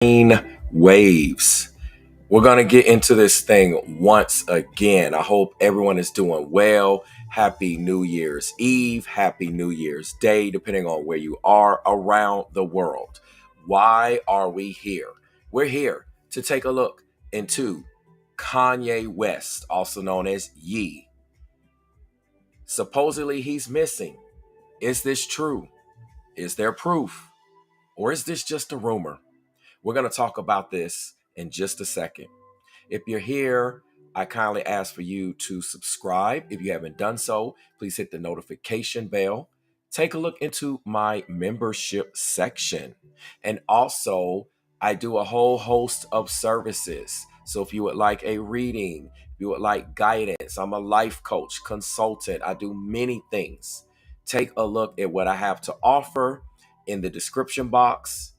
Waves. We're going to get into this thing once again. I hope everyone is doing well. Happy New Year's Eve, Happy New Year's Day, depending on where you are around the world. Why are we here? We're here to take a look into Kanye West, also known as Ye. Supposedly he's missing. Is this true? Is there proof? Or is this just a rumor? We're going to talk about this in just a second. If you're here, I kindly ask for you to subscribe. If you haven't done so, please hit the notification bell. Take a look into my membership section. And also, I do a whole host of services. So if you would like a reading, if you would like guidance, I'm a life coach, consultant. I do many things. Take a look at what I have to offer in the description box.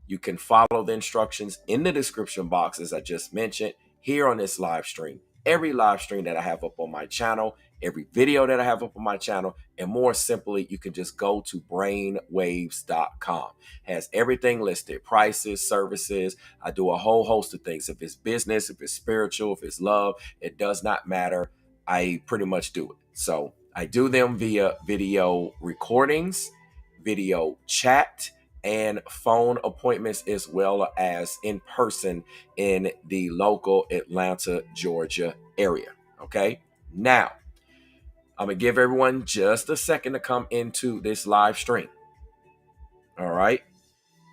You can follow the instructions in the description box, as I just mentioned, here on this live stream. Every live stream that I have up on my channel, every video that I have up on my channel, and more simply, you can just go to brainwaves.com. Has everything listed, prices, services. I do a whole host of things. If it's business, if it's spiritual, if it's love, it does not matter. I pretty much do it. So I do them via video recordings, video chat, and phone appointments, as well as in person in the local Atlanta, Georgia area. Okay. Now, I'm going to give everyone just a second to come into this live stream. All right.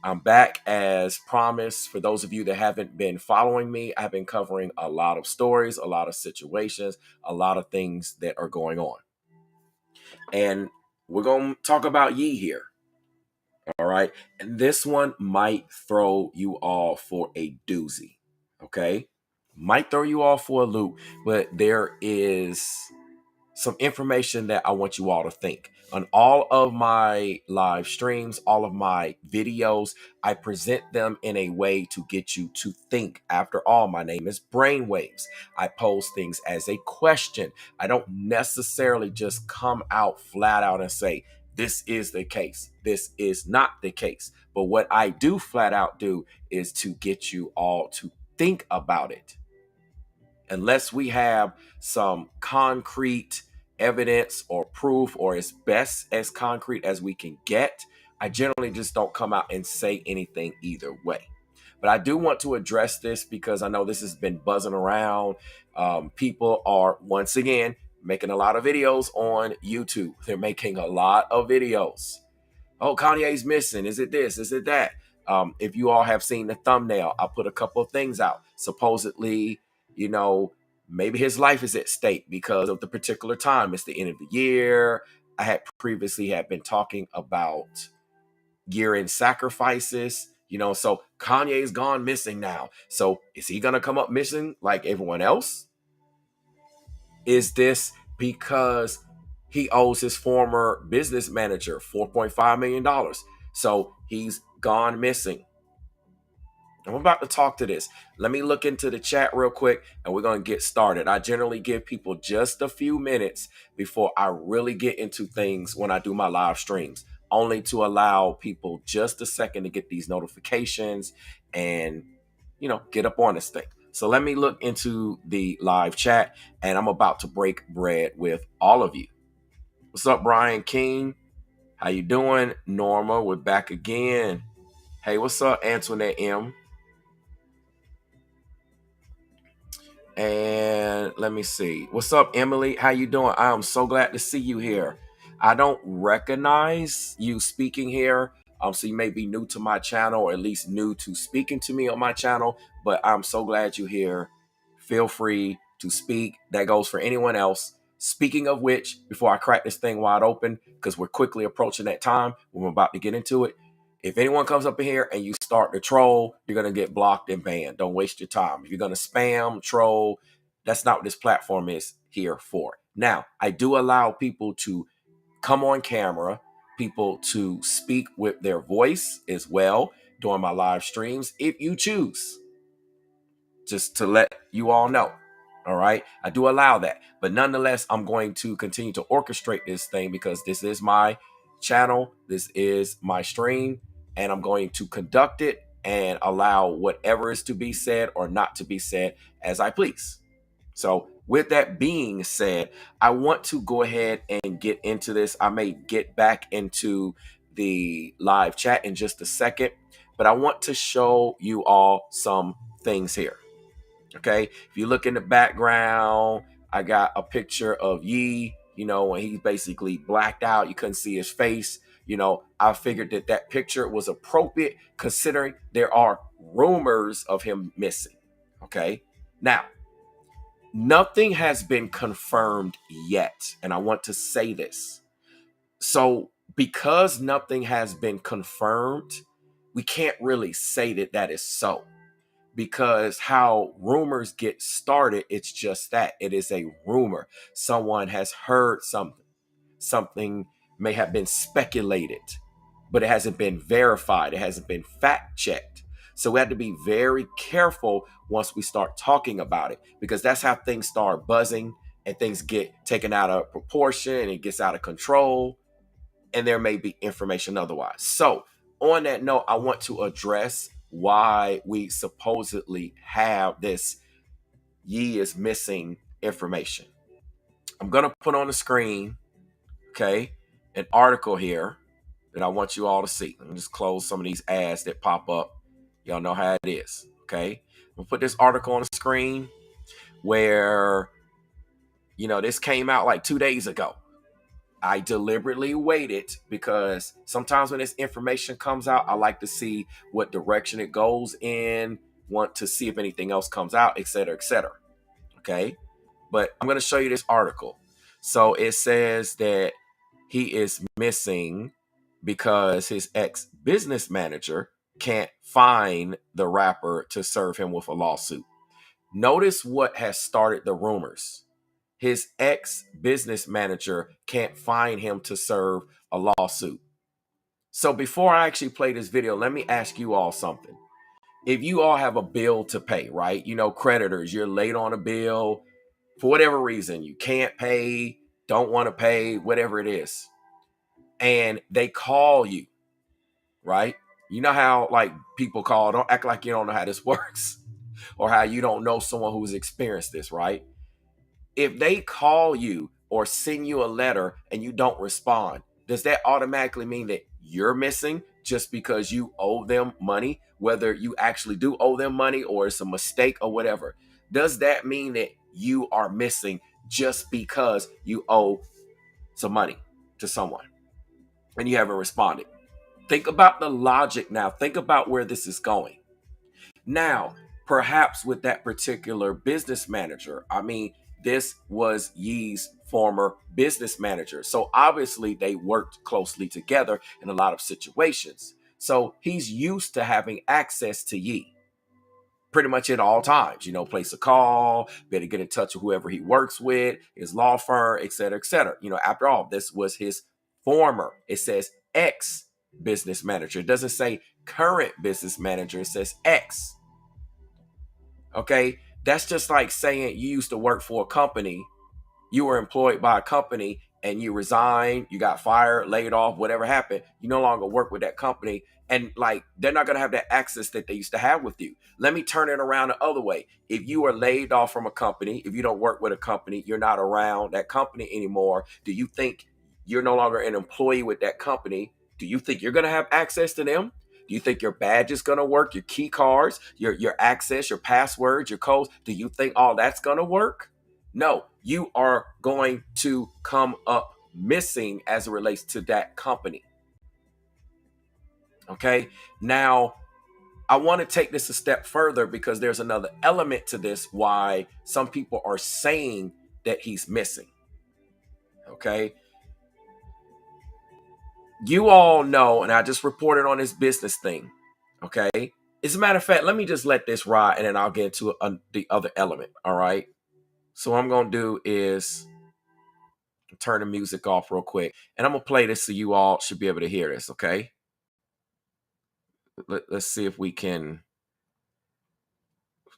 I'm back as promised. For those of you that haven't been following me, I've been covering a lot of stories, a lot of situations, a lot of things that are going on. And we're going to talk about Ye here. All right. And this one might throw you all for a doozy. Okay. Might throw you all for a loop, but there is some information that I want you all to think. On all of my live streams, all of my videos, I present them in a way to get you to think. After all, my name is Brainwaves. I pose things as a question. I don't necessarily just come out flat out and say, this is the case. This is not the case. But what I do flat out do is to get you all to think about it. Unless we have some concrete evidence or proof, or as best as concrete as we can get, I generally just don't come out and say anything either way. But I do want to address this because I know this has been buzzing around. People are, once again, making a lot of videos on YouTube. They're making a lot of videos. Oh, Kanye's missing. Is it this? Is it that? If you all have seen the thumbnail, I put a couple of things out. Supposedly, maybe his life is at stake because of the particular time. It's the end of the year. I had previously been talking about year-end sacrifices. So Kanye's gone missing now. So is he going to come up missing like everyone else? Is this because he owes his former business manager $4.5 million? So he's gone missing. I'm about to talk to this. Let me look into the chat real quick and we're going to get started. I generally give people just a few minutes before I really get into things when I do my live streams, only to allow people just a second to get these notifications and, get up on this thing. So let me look into the live chat and I'm about to break bread with all of you. What's up, Brian King? How you doing? Norma, we're back again. Hey, what's up, Antoinette M? And let me see. What's up, Emily? How you doing? I am so glad to see you here. I don't recognize you speaking here. So you may be new to my channel, or at least new to speaking to me on my channel, but I'm so glad you're here. Feel free to speak. That goes for anyone else. Speaking of which, before I crack this thing wide open, because we're quickly approaching that time when we're about to get into it, if anyone comes up in here and you start to troll, you're going to get blocked and banned. Don't waste your time. If you're going to spam, troll, that's not what this platform is here for. Now, I do allow people to come on camera, people to speak with their voice as well during my live streams, if you choose, just to let you all know. All right. I do allow that. But nonetheless, I'm going to continue to orchestrate this thing because this is my channel. This is my stream. And I'm going to conduct it and allow whatever is to be said or not to be said as I please. So, with that being said, I want to go ahead and get into this. I may get back into the live chat in just a second, but I want to show you all some things here. Okay. If you look in the background, I got a picture of Yee, when he's basically blacked out. You couldn't see his face. I figured that that picture was appropriate considering there are rumors of him missing. Okay. Now, nothing has been confirmed yet. And I want to say this. So, because nothing has been confirmed, we can't really say that that is so. Because how rumors get started, it's just that. It is a rumor. Someone has heard something. Something may have been speculated, but it hasn't been verified. It hasn't been fact checked. So we have to be very careful once we start talking about it, because that's how things start buzzing and things get taken out of proportion and it gets out of control. And there may be information otherwise. So on that note, I want to address why we supposedly have this Yee is missing information. I'm going to put on the screen, okay, an article here that I want you all to see. Let me just close some of these ads that pop up. Y'all know how it is, okay? I'm going to put this article on the screen where, this came out like 2 days ago. I deliberately waited because sometimes when this information comes out, I like to see what direction it goes in, want to see if anything else comes out, et cetera, et cetera. Okay. But I'm going to show you this article. So it says that he is missing because his ex-business manager can't find the rapper to serve him with a lawsuit. Notice what has started the rumors. His ex-business manager can't find him to serve a lawsuit. So before I actually play this video, let me ask you all something. If you all have a bill to pay, right? Creditors, you're late on a bill for whatever reason, you can't pay, don't want to pay, whatever it is. And they call you, right? You know how like people call, don't act like you don't know how this works or how you don't know someone who's experienced this, right? If they call you or send you a letter and you don't respond, does that automatically mean that you're missing just because you owe them money, whether you actually do owe them money or it's a mistake or whatever? Does that mean that you are missing just because you owe some money to someone and you haven't responded? Think about the logic now. Think about where this is going. Now, perhaps with that particular business manager, this was Yee's former business manager. So obviously they worked closely together in a lot of situations. So he's used to having access to Yee pretty much at all times, place a call, better get in touch with whoever he works with, his law firm, et cetera, et cetera. After all, this was his former, it says ex business manager. It doesn't say current business manager. It says ex. Okay. That's just like saying you used to work for a company, you were employed by a company and you resigned, you got fired, laid off, whatever happened, you no longer work with that company. And like, they're not going to have that access that they used to have with you. Let me turn it around the other way. If you are laid off from a company, if you don't work with a company, you're not around that company anymore. Do you think you're no longer an employee with that company? Do you think you're going to have access to them? Do you think your badge is going to work? Your key cards, your access, your passwords, your codes? Do you think all that's going to work? No, you are going to come up missing as it relates to that company. Okay. Now, I want to take this a step further because there's another element to this why some people are saying that he's missing. Okay. You all know, and I just reported on this business thing. Okay. As a matter of fact, let me just let this ride and then I'll get into the other element. All right. So what I'm going to do is turn the music off real quick and I'm going to play this so you all should be able to hear this. Okay. Let's see if we can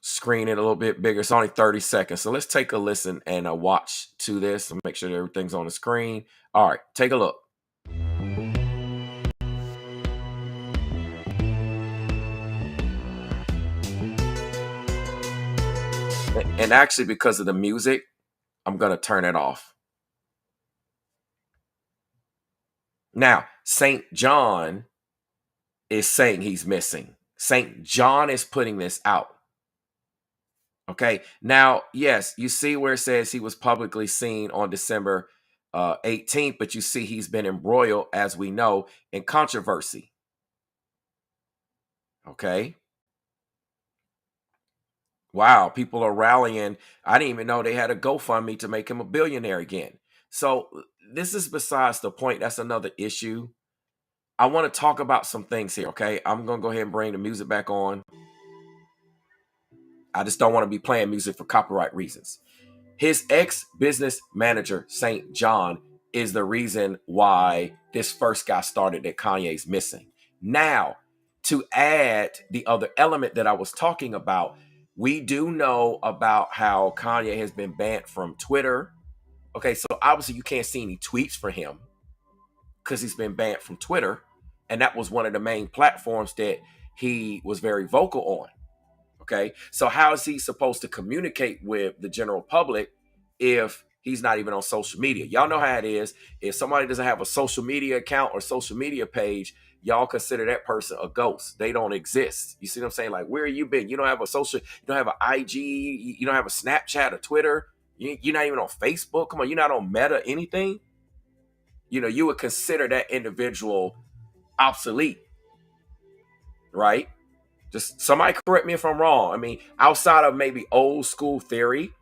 screen it a little bit bigger. It's only 30 seconds. So let's take a listen and a watch to this and make sure that everything's on the screen. All right, take a look. And actually, because of the music, I'm going to turn it off. Now, St. John is saying he's missing. St. John is putting this out. Okay. Now, yes, you see where it says he was publicly seen on December 18th, but you see he's been embroiled, as we know, in controversy. Okay. Wow. People are rallying. I didn't even know they had a GoFundMe to make him a billionaire again. So this is besides the point. That's another issue. I want to talk about some things here. Okay. I'm going to go ahead and bring the music back on. I just don't want to be playing music for copyright reasons. His ex-business manager, St. John, is the reason why this first got started that Kanye's missing. Now, to add the other element that I was talking about, we do know about how Kanye has been banned from Twitter. Okay, so obviously you can't see any tweets for him because he's been banned from Twitter. And that was one of the main platforms that he was very vocal on. Okay. So how is he supposed to communicate with the general public if he's not even on social media? Y'all know how it is. If somebody doesn't have a social media account or social media page, y'all consider that person a ghost. They don't exist. You see what I'm saying? Like, where you been? You don't have a social, you don't have an IG, you don't have a Snapchat or Twitter. You're not even on Facebook. Come on, you're not on Meta, anything. You would consider that individual obsolete, right? Just somebody correct me if I'm wrong. I mean, outside of maybe old school theory,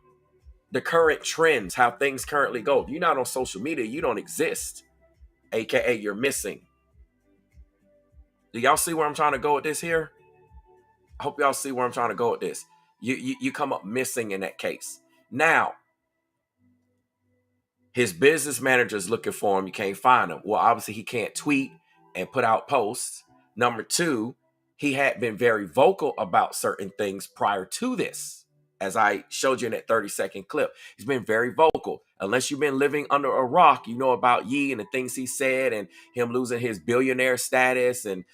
the current trends, how things currently go. If you're not on social media, you don't exist. AKA you're missing. Do y'all see where I'm trying to go with this here? I hope y'all see where I'm trying to go with this. You come up missing in that case. Now, his business manager is looking for him. You can't find him. Well, obviously he can't tweet and put out posts. Number two, he had been very vocal about certain things prior to this. As I showed you in that 30-second clip, he's been very vocal. Unless you've been living under a rock, you know about Ye and the things he said and him losing his billionaire status and,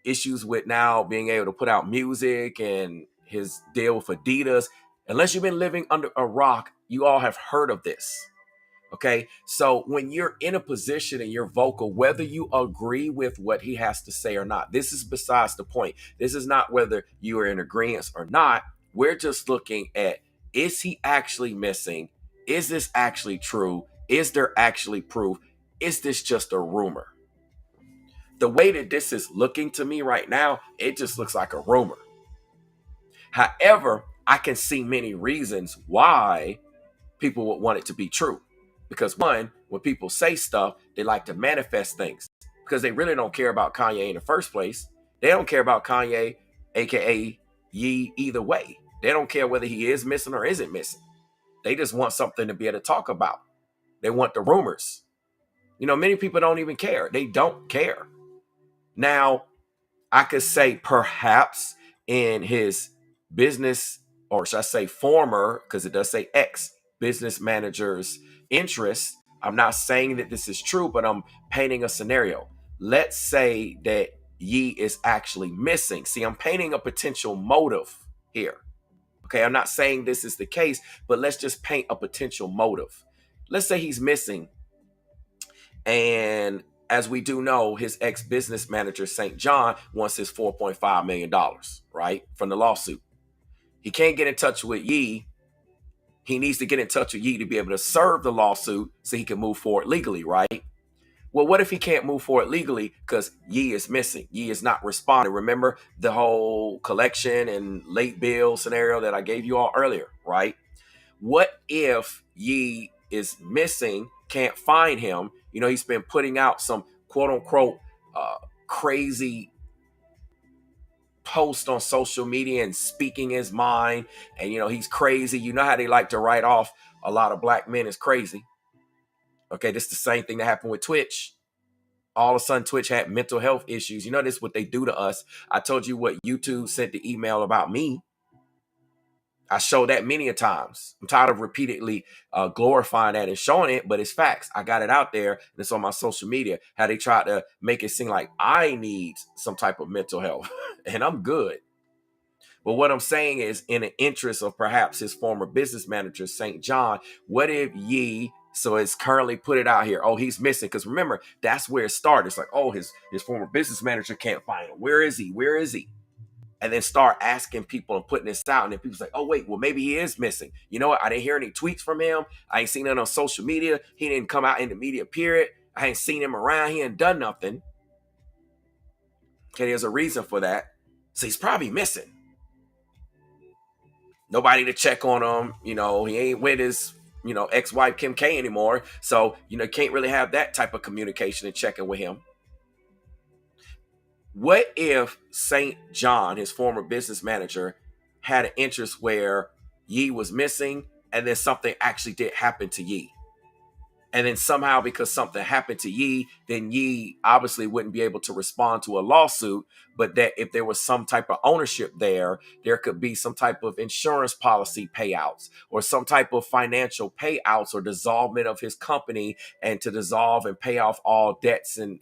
issues with now being able to put out music and his deal with Adidas. Unless you've been living under a rock, you all have heard of this. Okay. So when you're in a position and you're vocal, whether you agree with what he has to say or not, this is besides the point. This is not whether you are in agreement or not. We're just looking at, is he actually missing? Is this actually true? Is there actually proof? Is this just a rumor? The way that this is looking to me right now, it just looks like a rumor. However, I can see many reasons why people would want it to be true. Because one, when people say stuff, they like to manifest things because they really don't care about Kanye in the first place. They don't care about Kanye, aka Ye, either way. They don't care whether he is missing or isn't missing. They just want something to be able to talk about. They want the rumors. Many people don't even care. They don't care. Now, I could say perhaps in his business, or should I say former, because it does say ex business manager's interest. I'm not saying that this is true, but I'm painting a scenario. Let's say that Ye is actually missing. See, I'm painting a potential motive here. Okay, I'm not saying this is the case, but let's just paint a potential motive. Let's say he's missing, and as we do know, his ex-business manager, St. John, wants his $4.5 million, right, from the lawsuit. He can't get in touch with Ye. He needs to get in touch with Ye to be able to serve the lawsuit so he can move forward legally, right? Well, what if he can't move forward legally because Ye is missing? Ye is not responding. Remember the whole collection and late bill scenario that I gave you all earlier, right? What if Ye is missing, can't find him? He's been putting out some quote unquote crazy post on social media and speaking his mind. And, he's crazy. You know how they like to write off a lot of black men as crazy. Okay, this is the same thing that happened with Twitch. All of a sudden, Twitch had mental health issues. This is what they do to us. I told you what YouTube sent the email about me. I showed that many a times. I'm tired of repeatedly glorifying that and showing it, but it's facts. I got it out there, and it's on my social media. How they try to make it seem like I need some type of mental health, and I'm good. But what I'm saying is, in the interest of perhaps his former business manager, St. John, what if Ye, so it's currently put it out here, oh, he's missing? Because remember, that's where it started. It's like, oh, his former business manager can't find him. Where is he? Where is he? And then start asking people and putting this out. And then people's like, oh, wait, well, maybe he is missing. You know what? I didn't hear any tweets from him. I ain't seen it on social media. He didn't come out in the media, period. I ain't seen him around. He ain't done nothing. Okay, there's a reason for that. So he's probably missing. Nobody to check on him. You know, he ain't with his, ex-wife Kim K anymore. So, can't really have that type of communication and checking with him. What if St. John, his former business manager, had an interest where Ye was missing and then something actually did happen to Ye? And then somehow, because something happened to Ye, then Ye obviously wouldn't be able to respond to a lawsuit. But that if there was some type of ownership there could be some type of insurance policy payouts or some type of financial payouts or dissolvement of his company, and to dissolve and pay off all debts and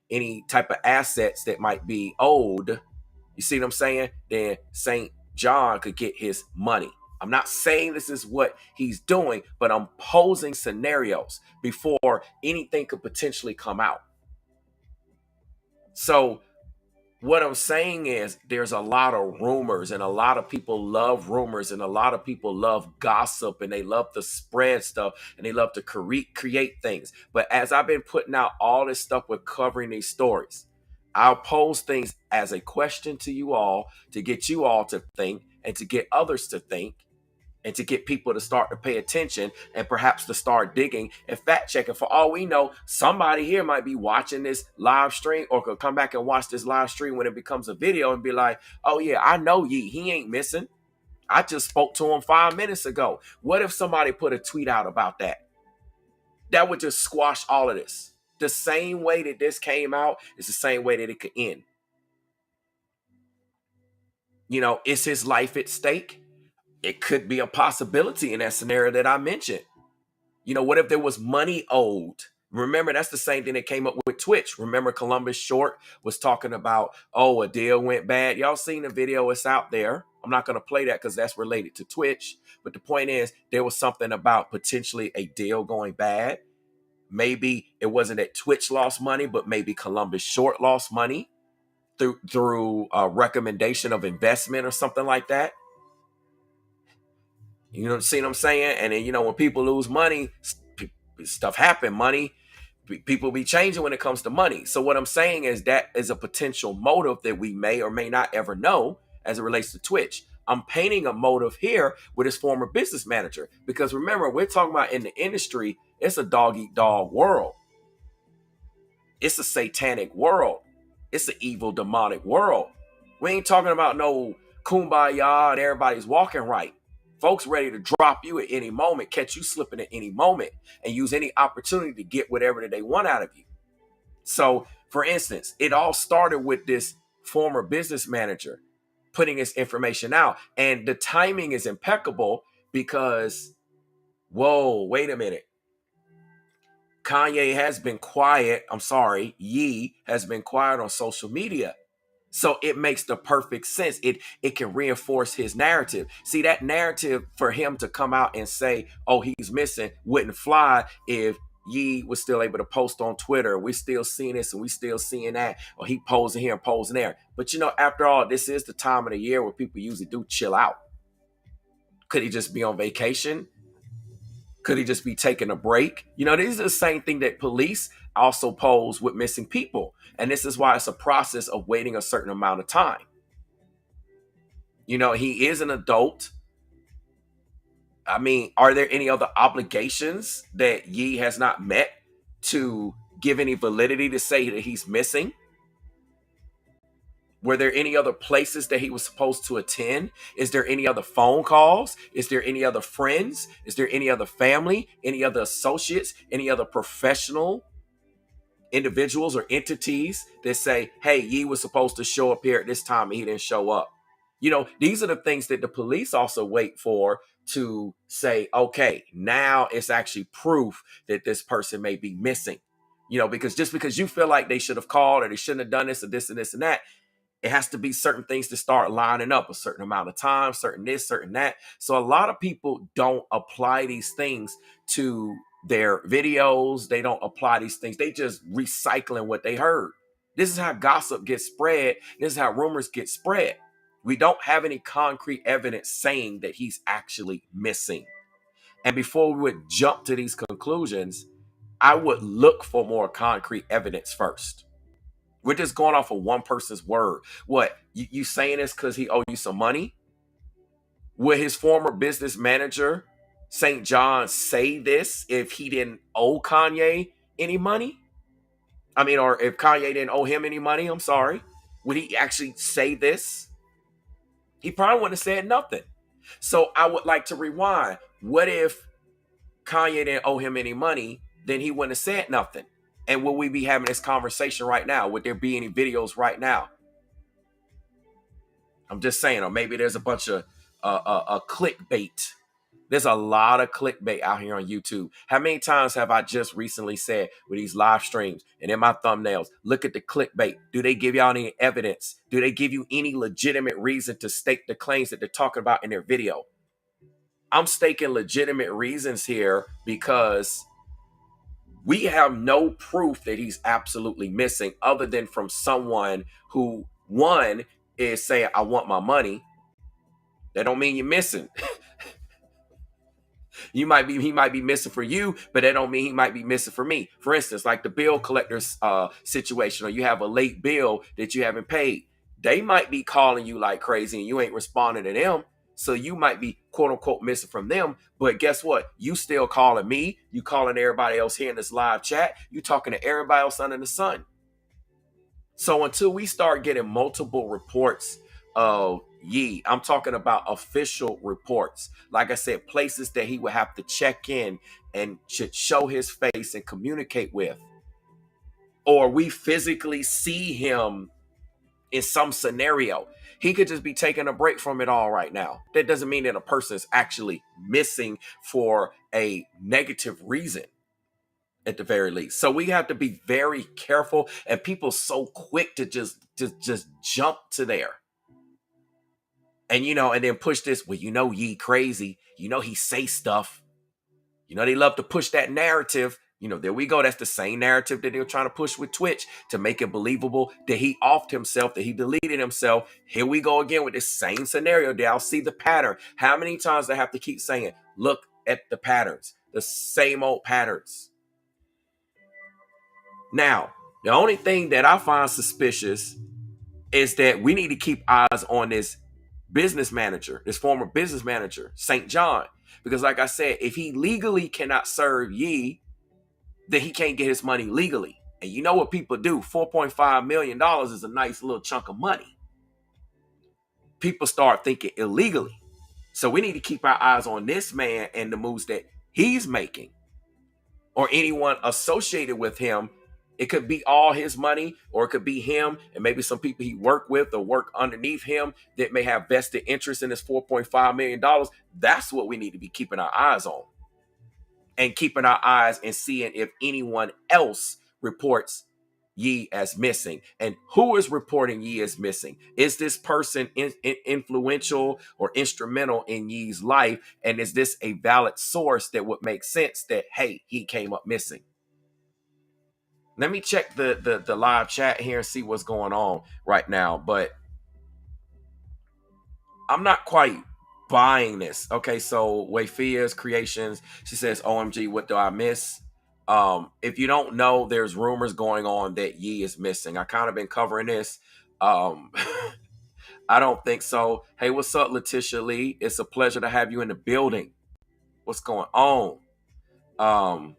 any type of assets that might be owed. You see what I'm saying? Then St. John could get his money. I'm not saying this is what he's doing, but I'm posing scenarios before anything could potentially come out. So what I'm saying is, there's a lot of rumors, and a lot of people love rumors, and a lot of people love gossip, and they love to spread stuff, and they love to create things. But as I've been putting out all this stuff with covering these stories, I'll pose things as a question to you all, to get you all to think, and to get others to think, and to get people to start to pay attention, and perhaps to start digging and fact checking. For all we know, somebody here might be watching this live stream, or could come back and watch this live stream when it becomes a video and be like, oh yeah, I know Ye, he ain't missing. I just spoke to him 5 minutes ago. What if somebody put a tweet out about that? That would just squash all of this. The same way that this came out is the same way that it could end. Is his life at stake? It could be a possibility in that scenario that I mentioned. What if there was money owed? Remember, that's the same thing that came up with Twitch. Remember, Columbus Short was talking about, oh, a deal went bad. Y'all seen the video? It's out there. I'm not going to play that because that's related to Twitch. But the point is, there was something about potentially a deal going bad. Maybe it wasn't that Twitch lost money, but maybe Columbus Short lost money through a recommendation of investment or something like that. See what I'm saying? And then, when people lose money, stuff happen. Money, people be changing when it comes to money. So what I'm saying is, that is a potential motive that we may or may not ever know as it relates to Twitch. I'm painting a motive here with his former business manager, because remember, we're talking about in the industry, it's a dog eat dog world. It's a satanic world. It's an evil, demonic world. We ain't talking about no kumbaya and everybody's walking right. Folks ready to drop you at any moment, catch you slipping at any moment, and use any opportunity to get whatever that they want out of you. So, for instance, it all started with this former business manager putting his information out. And the timing is impeccable because, whoa, wait a minute. Kanye has been quiet. Ye has been quiet on social media. So it makes the perfect sense. It can reinforce his narrative. See, that narrative for him to come out and say, oh, he's missing, wouldn't fly if Ye was still able to post on Twitter. We're still seeing this and we still seeing that. Or he posing here and posing there. But after all, this is the time of the year where people usually do chill out. Could he just be on vacation? Could he just be taking a break? This is the same thing that police also pose with missing people. And this is why it's a process of waiting a certain amount of time. He is an adult. I mean, are there any other obligations that Ye has not met to give any validity to say that he's missing? Were there any other places that he was supposed to attend? Is there any other phone calls? Is there any other friends? Is there any other family? Any other associates? Any other professional individuals or entities that say, hey, Ye was supposed to show up here at this time and he didn't show up? These are the things that the police also wait for to say, okay, now it's actually proof that this person may be missing. Because just because you feel like they should have called or they shouldn't have done this or this and this and that, It has to be certain things to start lining up, a certain amount of time, certain this, certain that. So a lot of people don't apply these things to their videos. They don't apply these things. They just recycling what they heard. This is how gossip gets spread. This is how rumors get spread. We don't have any concrete evidence saying that he's actually missing. And before we would jump to these conclusions, I would look for more concrete evidence first. We're just going off of one person's word. What, you saying this because he owe you some money? Would his former business manager, St. John, say this if he didn't owe Kanye any money? I mean, or if Kanye didn't owe him any money, I'm sorry. Would he actually say this? He probably wouldn't have said nothing. So I would like to rewind. What if Kanye didn't owe him any money? Then he wouldn't have said nothing. And would we be having this conversation right now? Would there be any videos right now? I'm just saying, or maybe there's a bunch of clickbait. There's a lot of clickbait out here on YouTube. How many times have I just recently said with these live streams and in my thumbnails, look at the clickbait. Do they give y'all any evidence? Do they give you any legitimate reason to stake the claims that they're talking about in their video? I'm staking legitimate reasons here because we have no proof that he's absolutely missing other than from someone who, one, is saying, I want my money. That don't mean you're missing. He might be missing for you, but that don't mean he might be missing for me. For instance, like the bill collector's situation, or you have a late bill that you haven't paid. They might be calling you like crazy and you ain't responding to them. So you might be quote unquote missing from them. But guess what? You still calling me. You calling everybody else here in this live chat. You talking to everybody else under the sun. So until we start getting multiple reports of Ye, I'm talking about official reports. Like I said, places that he would have to check in and should show his face and communicate with. Or we physically see him in some scenario. He could just be taking a break from it all right now. That doesn't mean that a person is actually missing for a negative reason, at the very least. So we have to be very careful, and people so quick to just jump to there. And and then push this, well, Ye crazy. He say stuff. They love to push that narrative. There we go. That's the same narrative that they're trying to push with Twitch to make it believable that he offed himself, that he deleted himself. Here we go again with this same scenario. I'll see the pattern. How many times do I have to keep saying, look at the patterns, the same old patterns? Now, the only thing that I find suspicious is that we need to keep eyes on this business manager, this former business manager, St. John. Because like I said, if he legally cannot serve Ye, then he can't get his money legally. And you know what people do? $4.5 million is a nice little chunk of money. People start thinking illegally. So we need to keep our eyes on this man and the moves that he's making, or anyone associated with him. It could be all his money, or it could be him and maybe some people he worked with or work underneath him that may have vested interest in this $4.5 million. That's what we need to be keeping our eyes on, and keeping our eyes and seeing if anyone else reports Ye as missing, and who is reporting Ye as missing. Is this person influential or instrumental in Ye's life? And is this a valid source that would make sense that, hey, he came up missing? Let me check the live chat here and see what's going on right now. But I'm not quite buying this. Okay, so Wayfia's Creations, she says, OMG, what do I miss? If you don't know, there's rumors going on that Ye is missing. I kind of been covering this. I don't think so. Hey, what's up, Letitia Lee? It's a pleasure to have you in the building. What's going on?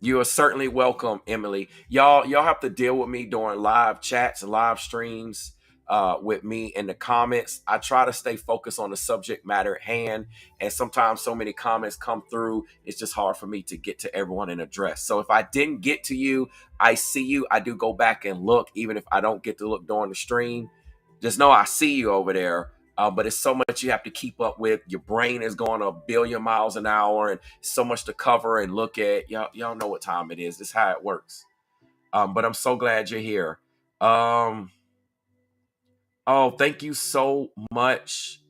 You are certainly welcome, Emily. Y'all have to deal with me during live chats and live streams with me in the comments. I try to stay focused on the subject matter at hand, and sometimes so many comments come through, it's just hard for me to get to everyone and address. So if I didn't get to you, I see you. I do go back and look, even if I don't get to look during the stream. Just know I see you over there. But it's so much you have to keep up with. Your brain is going a billion miles an hour, and so much to cover and look at. Y'all know what time it is. This is how it works. But I'm so glad you're here. Oh, thank you so much,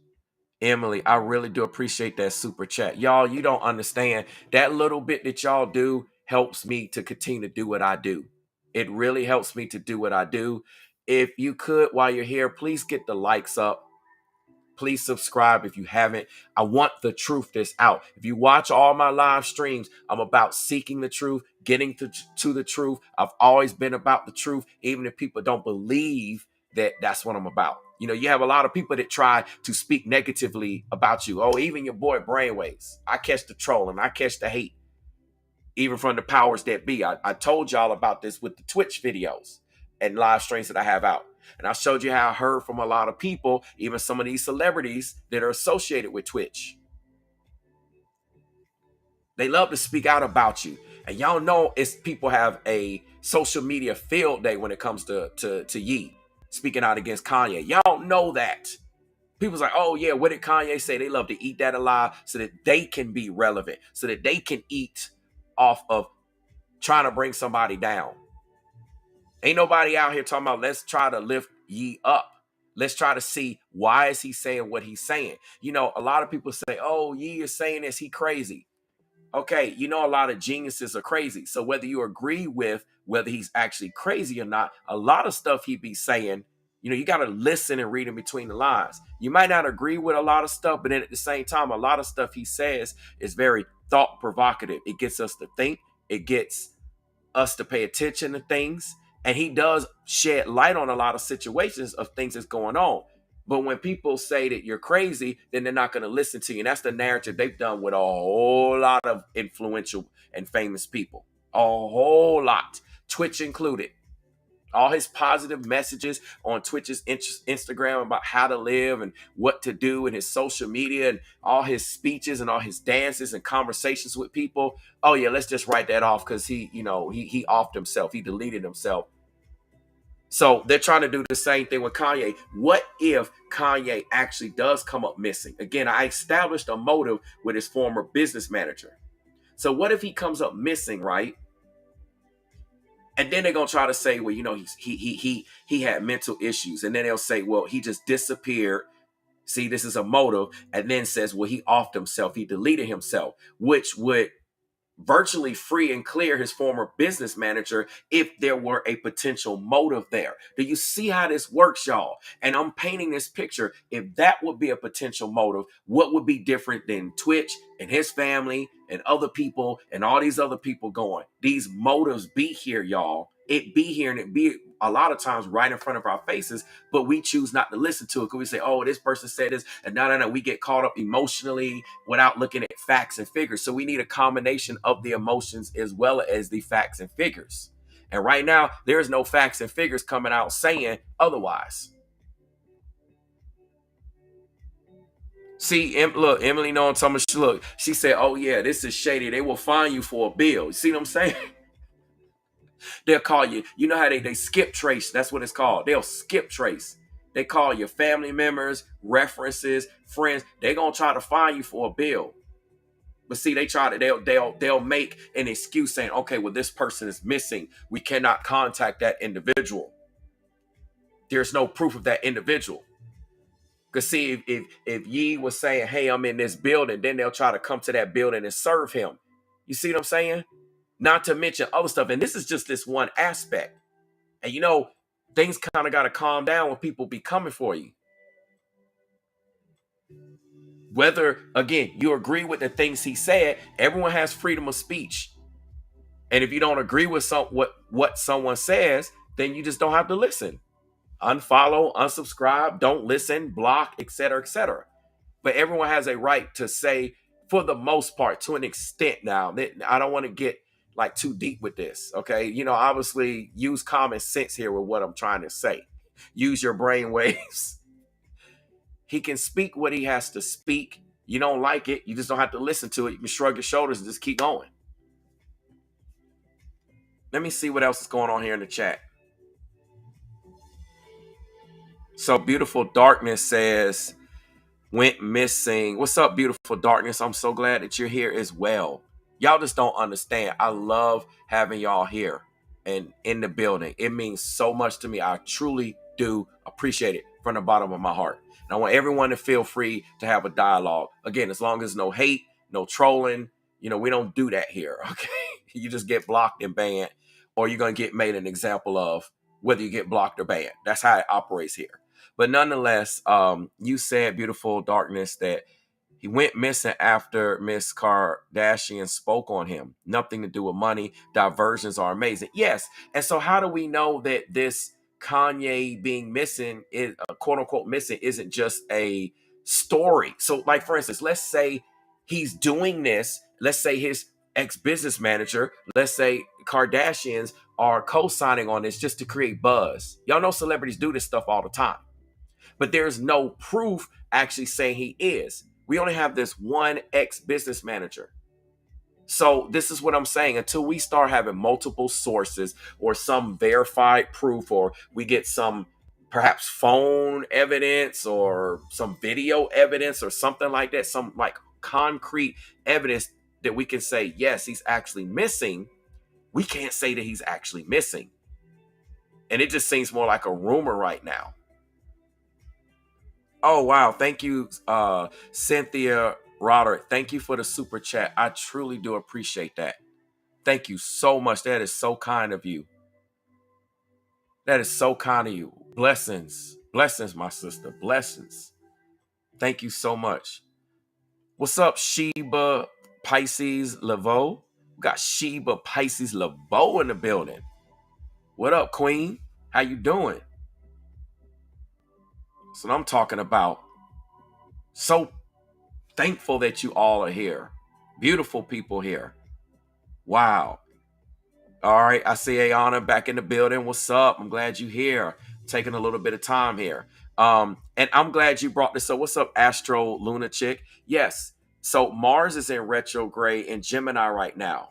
Emily. I really do appreciate that super chat. Y'all, you don't understand. That little bit that y'all do helps me to continue to do what I do. It really helps me to do what I do. If you could, while you're here, please get the likes up. Please subscribe if you haven't. I want the truth that's out. If you watch all my live streams, I'm about seeking the truth, getting to the truth. I've always been about the truth, even if people don't believe that that's what I'm about. You know, you have a lot of people that try to speak negatively about you. Oh, even your boy Brainwaves. I catch the trolling. I catch the hate, even from the powers that be. I told y'all about this with the Twitch videos and live streams that I have out. And I showed you how I heard from a lot of people, even some of these celebrities that are associated with Twitch. They love to speak out about you. And y'all know it's people have a social media field day when it comes to Ye speaking out against Kanye. Y'all know that. People's like, oh yeah, what did Kanye say? They love to eat that alive so that they can be relevant, so that they can eat off of trying to bring somebody down. Ain't nobody out here talking about let's try to lift Ye up. Let's try to see why is he saying what he's saying. You know, a lot of people say, oh, Ye is saying this, he crazy. Okay, you know, a lot of geniuses are crazy. So whether you agree with whether he's actually crazy or not, a lot of stuff he be saying, you know, you got to listen and read in between the lines. You might not agree with a lot of stuff, but then at the same time, a lot of stuff he says is very thought provocative. It gets us to think. It gets us to pay attention to things. And he does shed light on a lot of situations of things that's going on. But when people say that you're crazy, then they're not going to listen to you. And that's the narrative they've done with a whole lot of influential and famous people. A whole lot. Twitch included. All his positive messages on Twitch's Instagram about how to live and what to do, and his social media and all his speeches and all his dances and conversations with people. Oh yeah, let's just write that off because he offed himself. He deleted himself. So they're trying to do the same thing with Kanye. What if Kanye actually does come up missing? Again, I established a motive with his former business manager. So what if he comes up missing, right? And then they're gonna try to say, well, you know, he had mental issues, and then they'll say, well, he just disappeared. See, this is a motive, and then says, well, he offed himself, he deleted himself, which would virtually free and clear his former business manager if there were a potential motive there. Do you see how this works, y'all? And I'm painting this picture. If that would be a potential motive, what would be different than Twitch and his family and other people and all these other people going? These motives be here, y'all. It be here, and it be a lot of times right in front of our faces, but we choose not to listen to it because we say, oh, this person said this, and no. We get caught up emotionally without looking at facts and figures. So we need a combination of the emotions as well as the facts and figures. And right now, there's no facts and figures coming out saying otherwise. See, look, Emily, know what I'm talking about. Look, she said, oh yeah, this is shady. They will fine you for a bill. You see what I'm saying? They'll call you. You know how they skip trace. That's what it's called. They'll skip trace. They call your family members, references, friends. They're gonna try to find you for a bill. But see, they'll make an excuse saying, okay, well, this person is missing. We cannot contact that individual. There's no proof of that individual. Because see, if Ye was saying, hey, I'm in this building, then they'll try to come to that building and serve him. You see what I'm saying? Not to mention other stuff. And this is just this one aspect. And you know, things kind of got to calm down when people be coming for you. Whether, again, you agree with the things he said, everyone has freedom of speech. And if you don't agree with what someone says, then you just don't have to listen. Unfollow, unsubscribe, don't listen, block, etc., etc. But everyone has a right to say, for the most part, to an extent now. I don't want to get like too deep with this, okay? You know, obviously use common sense here with what I'm trying to say. Use your brain waves. He can speak what he has to speak. You don't like it, you just don't have to listen to it. You can shrug your shoulders and just keep going. Let me see what else is going on here in the chat. So Beautiful Darkness says, went missing. What's up, Beautiful Darkness? I'm so glad that you're here as well. Y'all just don't understand. I love having y'all here and in the building. It means so much to me. I truly do appreciate it from the bottom of my heart. And I want everyone to feel free to have a dialogue. Again, as long as no hate, no trolling, we don't do that here. Okay. You just get blocked and banned, or you're going to get made an example of, whether you get blocked or banned. That's how it operates here. But nonetheless, you said, Beautiful Darkness, that he went missing after Miss Kardashian spoke on him. Nothing to do with money. Diversions are amazing. Yes. And so how do we know that this Kanye being missing, is quote unquote missing, isn't just a story? So, like, for instance, let's say he's doing this. Let's say his ex-business manager, let's say Kardashians, are co-signing on this just to create buzz. Y'all know celebrities do this stuff all the time. But there's no proof actually saying he is. We only have this one ex-business manager. So this is what I'm saying. Until we start having multiple sources or some verified proof, or we get some perhaps phone evidence or some video evidence or something like that, some like concrete evidence that we can say, yes, he's actually missing, we can't say that he's actually missing. And it just seems more like a rumor right now. Oh, wow. Thank you, Cynthia Roderick. Thank you for the super chat. I truly do appreciate that. Thank you so much. That is so kind of you. That is so kind of you. Blessings. Blessings, my sister. Blessings. Thank you so much. What's up, Sheba Pisces Laveau? We got Sheba Pisces Laveau in the building. What up, Queen? How you doing? That's what I'm talking about. So thankful that you all are here. Beautiful people here. Wow. All right. I see Ayana back in the building. What's up? I'm glad you're here. Taking a little bit of time here. And I'm glad you brought this up. What's up, Astro Lunachick? Yes. So Mars is in retrograde in Gemini right now.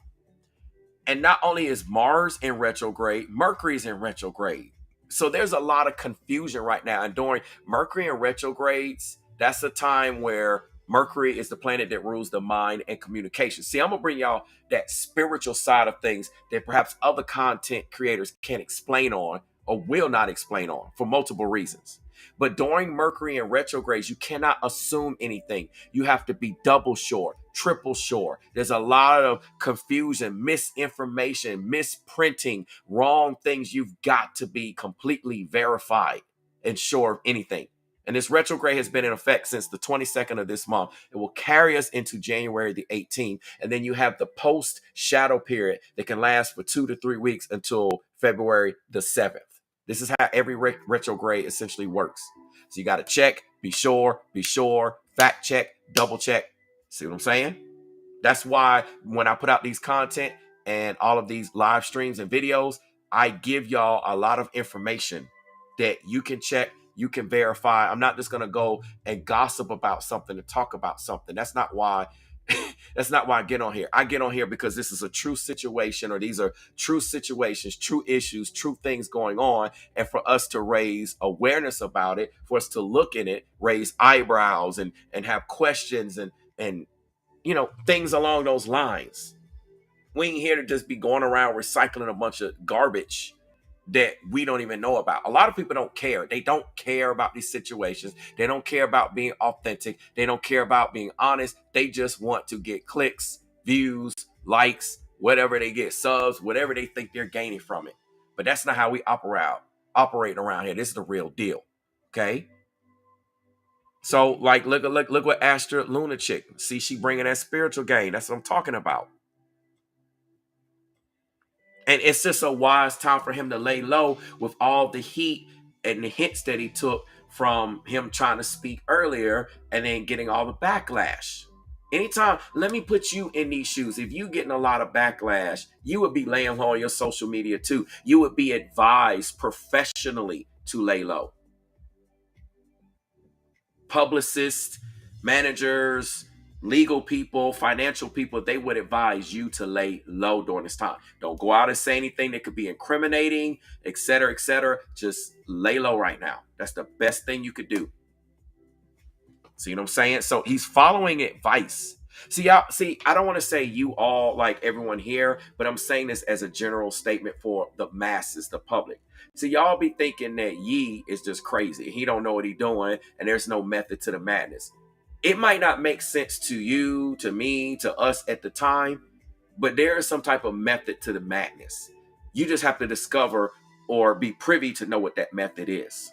And not only is Mars in retrograde, Mercury's in retrograde. So there's a lot of confusion right now. And during Mercury in retrogrades, that's a time where Mercury is the planet that rules the mind and communication. See, I'm going to bring y'all that spiritual side of things that perhaps other content creators can't explain on or will not explain on for multiple reasons. But during Mercury in retrogrades, you cannot assume anything. You have to be double sure, triple sure. There's a lot of confusion, misinformation, misprinting, wrong things. You've got to be completely verified and sure of anything. And this retrograde has been in effect since the 22nd of this month. It will carry us into January the 18th. And then you have the post shadow period that can last for 2 to 3 weeks until February the 7th. This is how every retrograde essentially works. So you got to check, be sure, fact check, double check. See what I'm saying? That's why when I put out these content and all of these live streams and videos, I give y'all a lot of information that you can check, you can verify. I'm not just going to go and gossip about something and talk about something. That's not why. That's not why I get on here. I get on here because this is a true situation, or these are true situations, true issues, true things going on. And for us to raise awareness about it, for us to look in it, raise eyebrows and have questions and things along those lines. We ain't here to just be going around recycling a bunch of garbage that we don't even know about. A lot of people don't care. They don't care about these situations. They don't care about being authentic. They don't care about being honest. They just want to get clicks, views, likes, whatever they get, subs, whatever they think they're gaining from it. But that's not how we operate around here. This is the real deal. Okay? So, like, look what Astra Lunachick. See, she bringing that spiritual gain. That's what I'm talking about. And it's just a wise time for him to lay low with all the heat and the hits that he took from him trying to speak earlier and then getting all the backlash. Anytime, let me put you in these shoes. If you getting a lot of backlash, you would be laying low on your social media too. You would be advised professionally to lay low. Publicists, managers, legal people, financial people, they would advise you to lay low during this time. Don't go out and say anything that could be incriminating, etc., etc. Just lay low right now. That's the best thing you could do. See what I'm saying? So he's following advice. See, y'all, see, I don't want to say you all, like everyone here, but I'm saying this as a general statement for the masses, the public. See, y'all be thinking that Yee is just crazy. He don't know what he doing, and there's no method to the madness. It might not make sense to you, to me, to us at the time, but there is some type of method to the madness. You just have to discover or be privy to know what that method is.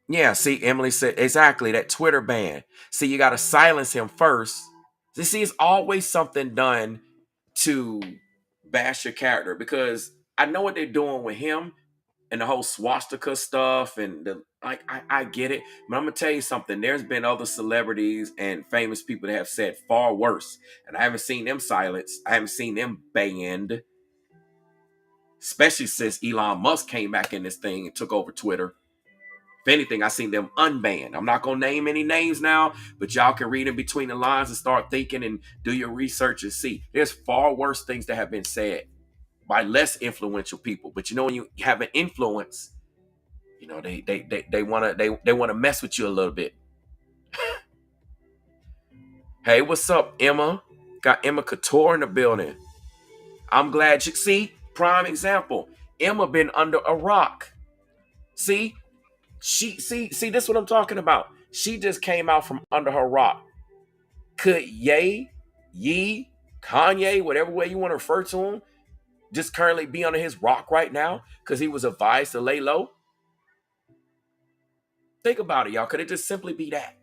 Yeah, see, Emily said exactly that Twitter ban. See, you got to silence him first. You see, it's always something done to bash your character because I know what they're doing with him and the whole swastika stuff and the like. I get it, but I'm gonna tell you something. There's been other celebrities and famous people that have said far worse, and I haven't seen them silenced. I haven't seen them banned, especially since Elon Musk came back in this thing and took over Twitter. If anything, I seen them unbanned. I'm not gonna name any names now, but y'all can read in between the lines and start thinking and do your research and see. There's far worse things that have been said by less influential people. But you know, when you have an influence, you know, they wanna mess with you a little bit. Hey, what's up, Emma? Got Emma Couture in the building. I'm glad you see, prime example. Emma been under a rock. See, see, this is what I'm talking about. She just came out from under her rock. Could Yee, Kanye, whatever way you want to refer to him, just currently be under his rock right now because he was advised to lay low? Think about it, y'all. Could it just simply be that?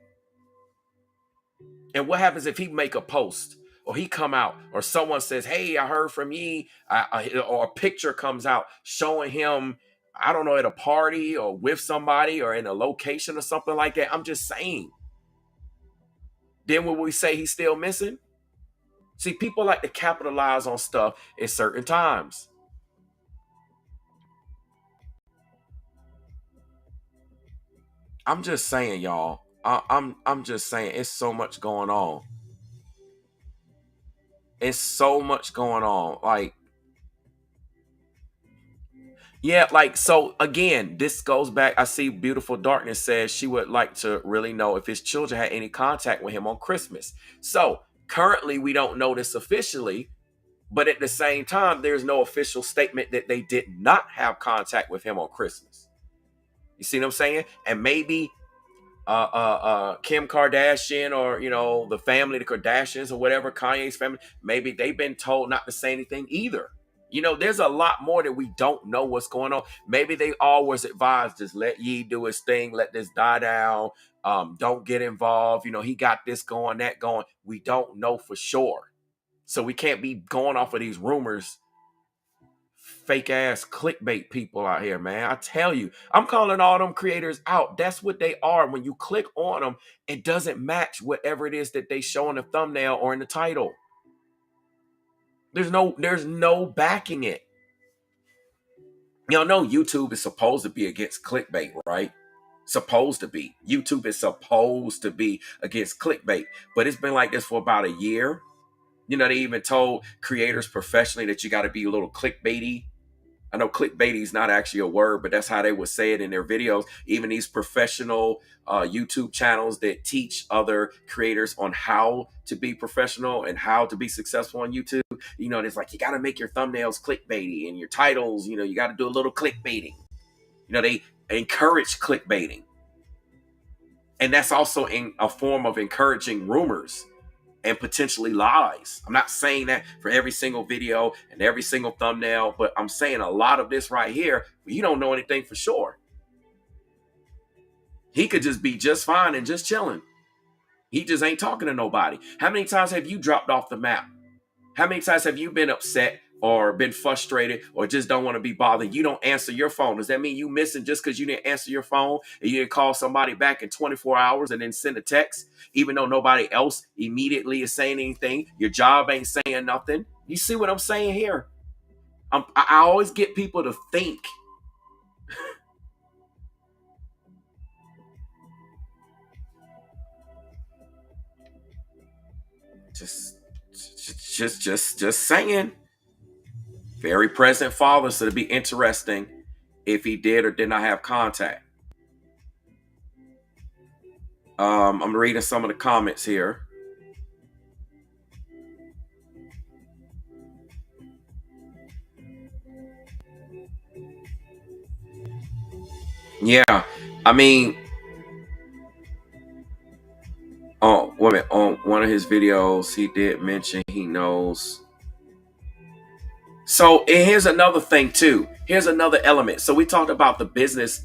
And what happens if he make a post or he come out or someone says, "Hey, I heard from Yee," or a picture comes out showing him, I don't know, at a party or with somebody or in a location or something like that. I'm just saying. Then will we say he's still missing? See, people like to capitalize on stuff at certain times. I'm just saying, y'all. I'm just saying, it's so much going on. It's so much going on. Like, yeah, like so again, this goes back. I see Beautiful Darkness says she would like to really know if his children had any contact with him on Christmas. So currently we don't know this officially, but at the same time, there's no official statement that they did not have contact with him on Christmas. You see what I'm saying? And maybe Kim Kardashian or the family, the Kardashians or whatever, Kanye's family, maybe they've been told not to say anything either. There's a lot more that we don't know what's going on. Maybe they always advised just let Yee do his thing, let this die down. Don't get involved. He got this going, that going. We don't know for sure. So we can't be going off of these rumors. Fake ass clickbait people out here, man. I tell you, I'm calling all them creators out. That's what they are. When you click on them, it doesn't match whatever it is that they show in the thumbnail or in the title. There's no backing it. Y'all know YouTube is supposed to be against clickbait, right? Supposed to be. YouTube is supposed to be against clickbait, but it's been like this for about a year. They even told creators professionally that you got to be a little clickbaity. I know clickbaity is not actually a word, but that's how they would say it in their videos. Even these professional YouTube channels that teach other creators on how to be professional and how to be successful on YouTube, it's like you got to make your thumbnails clickbaity and your titles, you got to do a little clickbaiting. They encourage clickbaiting. And that's also in a form of encouraging rumors and potentially lies. I'm not saying that for every single video and every single thumbnail, but I'm saying a lot of this right here, you don't know anything for sure. He could just be just fine and just chilling. He just ain't talking to nobody. How many times have you dropped off the map? How many times have you been upset or been frustrated or just don't want to be bothered? You don't answer your phone. Does that mean you missing just because you didn't answer your phone and you didn't call somebody back in 24 hours and then send a text, even though nobody else immediately is saying anything? Your job ain't saying nothing. You see what I'm saying here? I always get people to think. Just saying. Very present father, so it'd be interesting if he did or did not have contact. I'm reading some of the comments here. Yeah, I mean, wait a minute. On one of his videos, he did mention he knows. So and here's another thing too. Here's another element. So we talked about the business,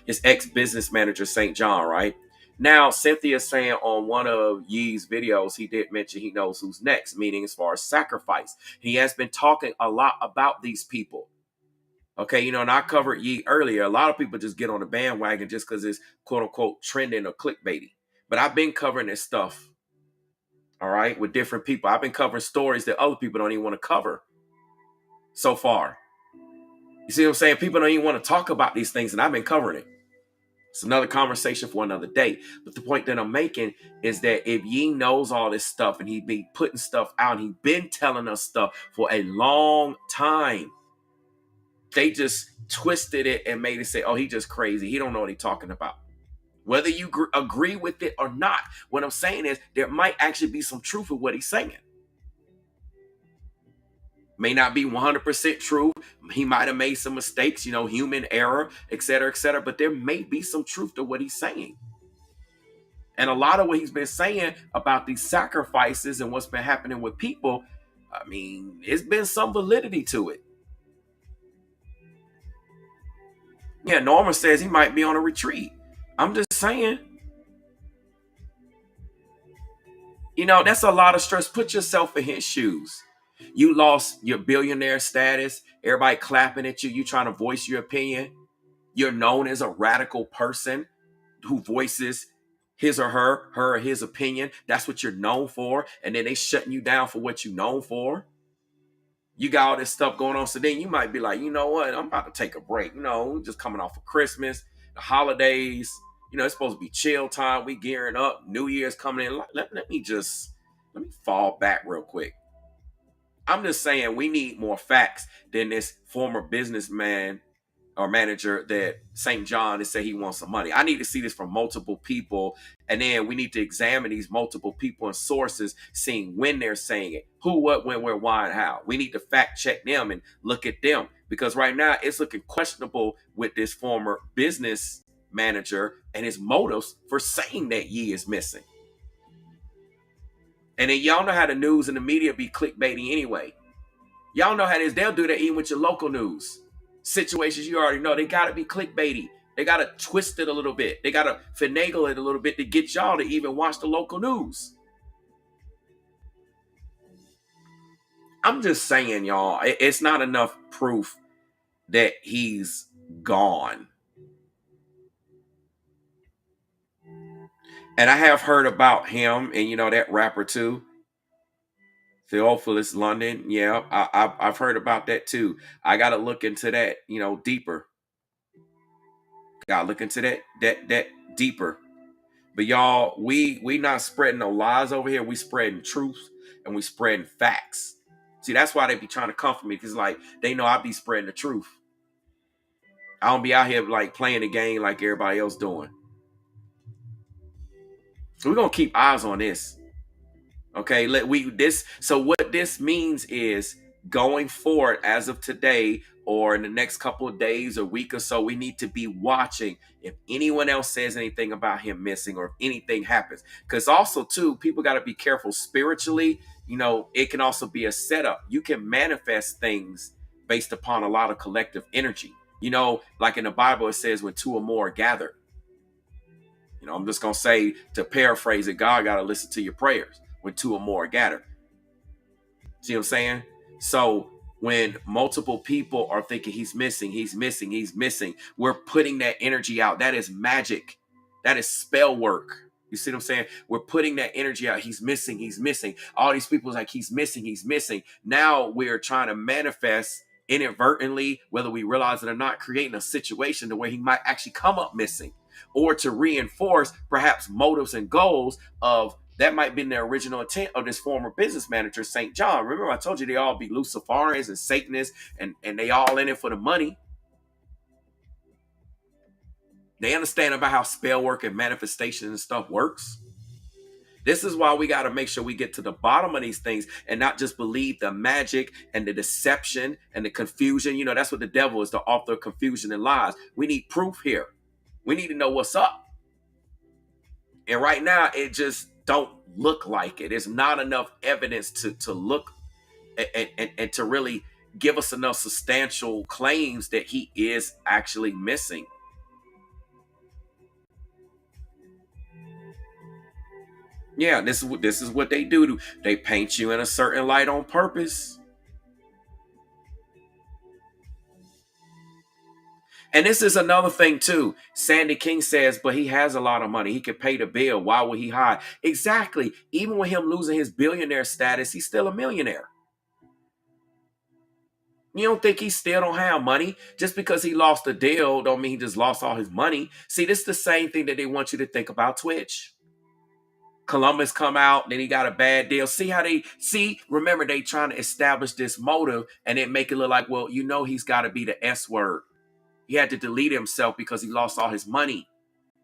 his ex business manager, St. John, right? Now Cynthia's saying on one of Yee's videos, he did mention he knows who's next, meaning as far as sacrifice. He has been talking a lot about these people. Okay, and I covered Yee earlier. A lot of people just get on the bandwagon just because it's quote unquote trending or clickbaity. But I've been covering this stuff, all right, with different people. I've been covering stories that other people don't even want to cover so far. You see what I'm saying? People don't even want to talk about these things, and I've been covering it. It's another conversation for another day. But the point that I'm making is that if Yee knows all this stuff and he be putting stuff out, he been telling us stuff for a long time. They just twisted it and made it say, oh, he just crazy. He don't know what he's talking about. Whether you agree with it or not, what I'm saying is there might actually be some truth in what he's saying. May not be 100% true. He might have made some mistakes, human error, et cetera, but there may be some truth to what he's saying. And a lot of what he's been saying about these sacrifices and what's been happening with people, I mean, it's been some validity to it. Yeah, Norma says he might be on a retreat. I'm just saying, that's a lot of stress. Put yourself in his shoes. You lost your billionaire status. Everybody clapping at you. You trying to voice your opinion. You're known as a radical person who voices his or her or his opinion. That's what you're known for. And then they shutting you down for what you're known for. You got all this stuff going on. So then you might be like, you know what? I'm about to take a break. Just coming off of Christmas, the holidays. It's supposed to be chill time. We gearing up. New Year's coming in. Let me fall back real quick. I'm just saying we need more facts than this former businessman or manager that St. John is say he wants some money. I need to see this from multiple people. And then we need to examine these multiple people and sources, seeing when they're saying it, who, what, when, where, why, and how. We need to fact check them and look at them, because right now it's looking questionable with this former business manager and his motives for saying that Yee is missing. And then y'all know how the news and the media be clickbaiting anyway. Y'all know how it is. They'll do that even with your local news. Situations you already know, they got to be clickbaity. They got to twist it a little bit. They got to finagle it a little bit to get y'all to even watch the local news. I'm just saying, y'all, it's not enough proof that he's gone. And I have heard about him and, that rapper too. Theophilus London. Yeah, I've heard about that too. I got to look into that, deeper. Got to look into that deeper. But y'all, we not spreading no lies over here. We spreading truth and we spreading facts. See, that's why they be trying to comfort me, because like they know I be spreading the truth. I don't be out here like playing the game like everybody else doing. So we're gonna keep eyes on this. Okay, so what this means is going forward as of today or in the next couple of days or week or so, we need to be watching if anyone else says anything about him missing or if anything happens. Because also too, people got to be careful spiritually. It can also be a setup. You can manifest things based upon a lot of collective energy. Like in the Bible, it says when two or more are gathered. I'm just gonna say, to paraphrase it, God got to listen to your prayers when two or more are gathered. See what I'm saying? So when multiple people are thinking he's missing, we're putting that energy out. That is magic. That is spell work. You see what I'm saying? We're putting that energy out. He's missing. All these people is like, he's missing. Now we're trying to manifest inadvertently, whether we realize it or not, creating a situation to where he might actually come up missing, or to reinforce perhaps motives and goals of that might have been the original intent of this former business manager, St. John. Remember, I told you they all be Luciferians and Satanists, and they all in it for the money. They understand about how spell work and manifestation and stuff works. This is why we got to make sure we get to the bottom of these things and not just believe the magic and the deception and the confusion. You know, that's what the devil is, the author of confusion and lies. We need proof here. We need to know what's up. And right now, it just don't look like it. There's not enough evidence to look and to really give us enough substantial claims that he is actually missing. Yeah, this is what they do. They paint you in a certain light on purpose. And this is another thing too. Sandy King says, but he has a lot of money. He can pay the bill. Why would he hide? Exactly. Even with him losing his billionaire status, he's still a millionaire. You don't think he still don't have money? Just because he lost a deal don't mean he just lost all his money. See, this is the same thing that they want you to think about Twitch. Columbus come out, then he got a bad deal. See how remember, they trying to establish this motive and then make it look like, well, you know, he's got to be the S word. He had to delete himself because he lost all his money.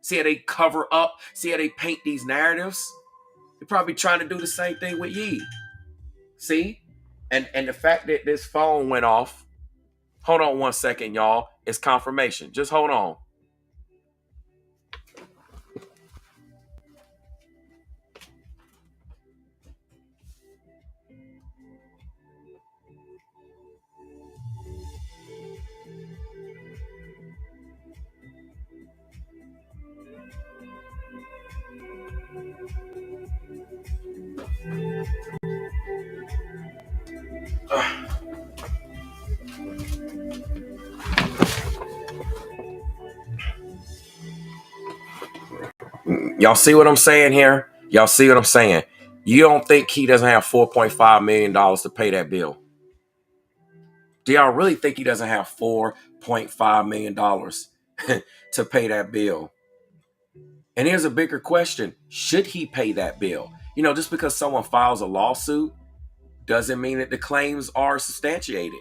See how they cover up? See how they paint these narratives? They're probably trying to do the same thing with Ye. See? And the fact that this phone went off, hold on one second, y'all. It's confirmation. Just hold on. Y'all see what I'm saying here? Y'all see what I'm saying? You don't think he doesn't have $4.5 million to pay that bill? Do y'all really think he doesn't have $4.5 million to pay that bill? And here's a bigger question. Should he pay that bill? You know, just because someone files a lawsuit doesn't mean that the claims are substantiated.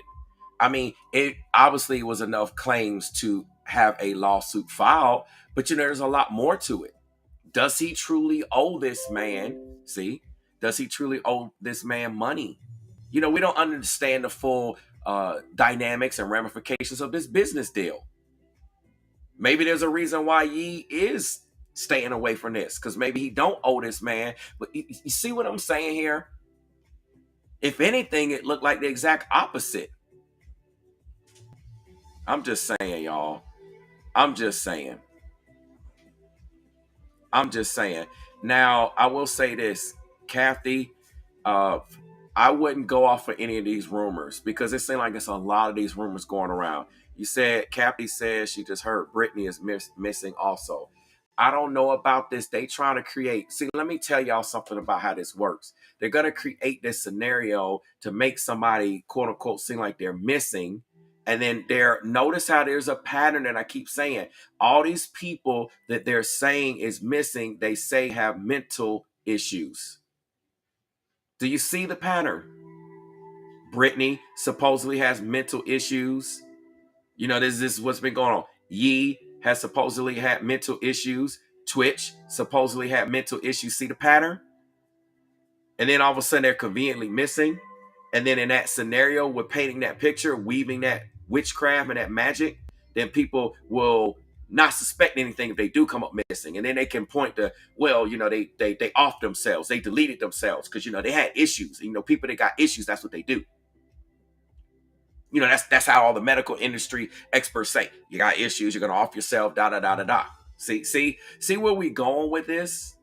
I mean, it obviously was enough claims to have a lawsuit filed, but you know, there's a lot more to it. Does he truly owe this man? See, does he truly owe this man money? You know, we don't understand the full dynamics and ramifications of this business deal. Maybe there's a reason why Ye is staying away from this, because maybe he don't owe this man. But you see what I'm saying here? If anything, it looked like the exact opposite. I'm just saying, y'all. I'm just saying. Now, I will say this, Kathy, I wouldn't go off for any of these rumors because it seems like there's a lot of these rumors going around. You said, Kathy says she just heard Brittany is missing also. I don't know about this. They trying to create. See, let me tell y'all something about how this works. They're going to create this scenario to make somebody, quote unquote, seem like they're missing. And then notice how there's a pattern that I keep saying. All these people that they're saying is missing, they say have mental issues. Do you see the pattern? Brittany supposedly has mental issues. You know, this is what's been going on. Ye has supposedly had mental issues. Twitch supposedly had mental issues. See the pattern? And then all of a sudden they're conveniently missing. And then in that scenario, with painting that picture, weaving that witchcraft and that magic, then people will not suspect anything if they do come up missing. And then they can point to, well, you know, they off themselves. They deleted themselves because, you know, they had issues. You know, people that got issues, that's what they do. You know, that's how all the medical industry experts say. You got issues, you're going to off yourself, da, da, da, da, da. See where we going with this?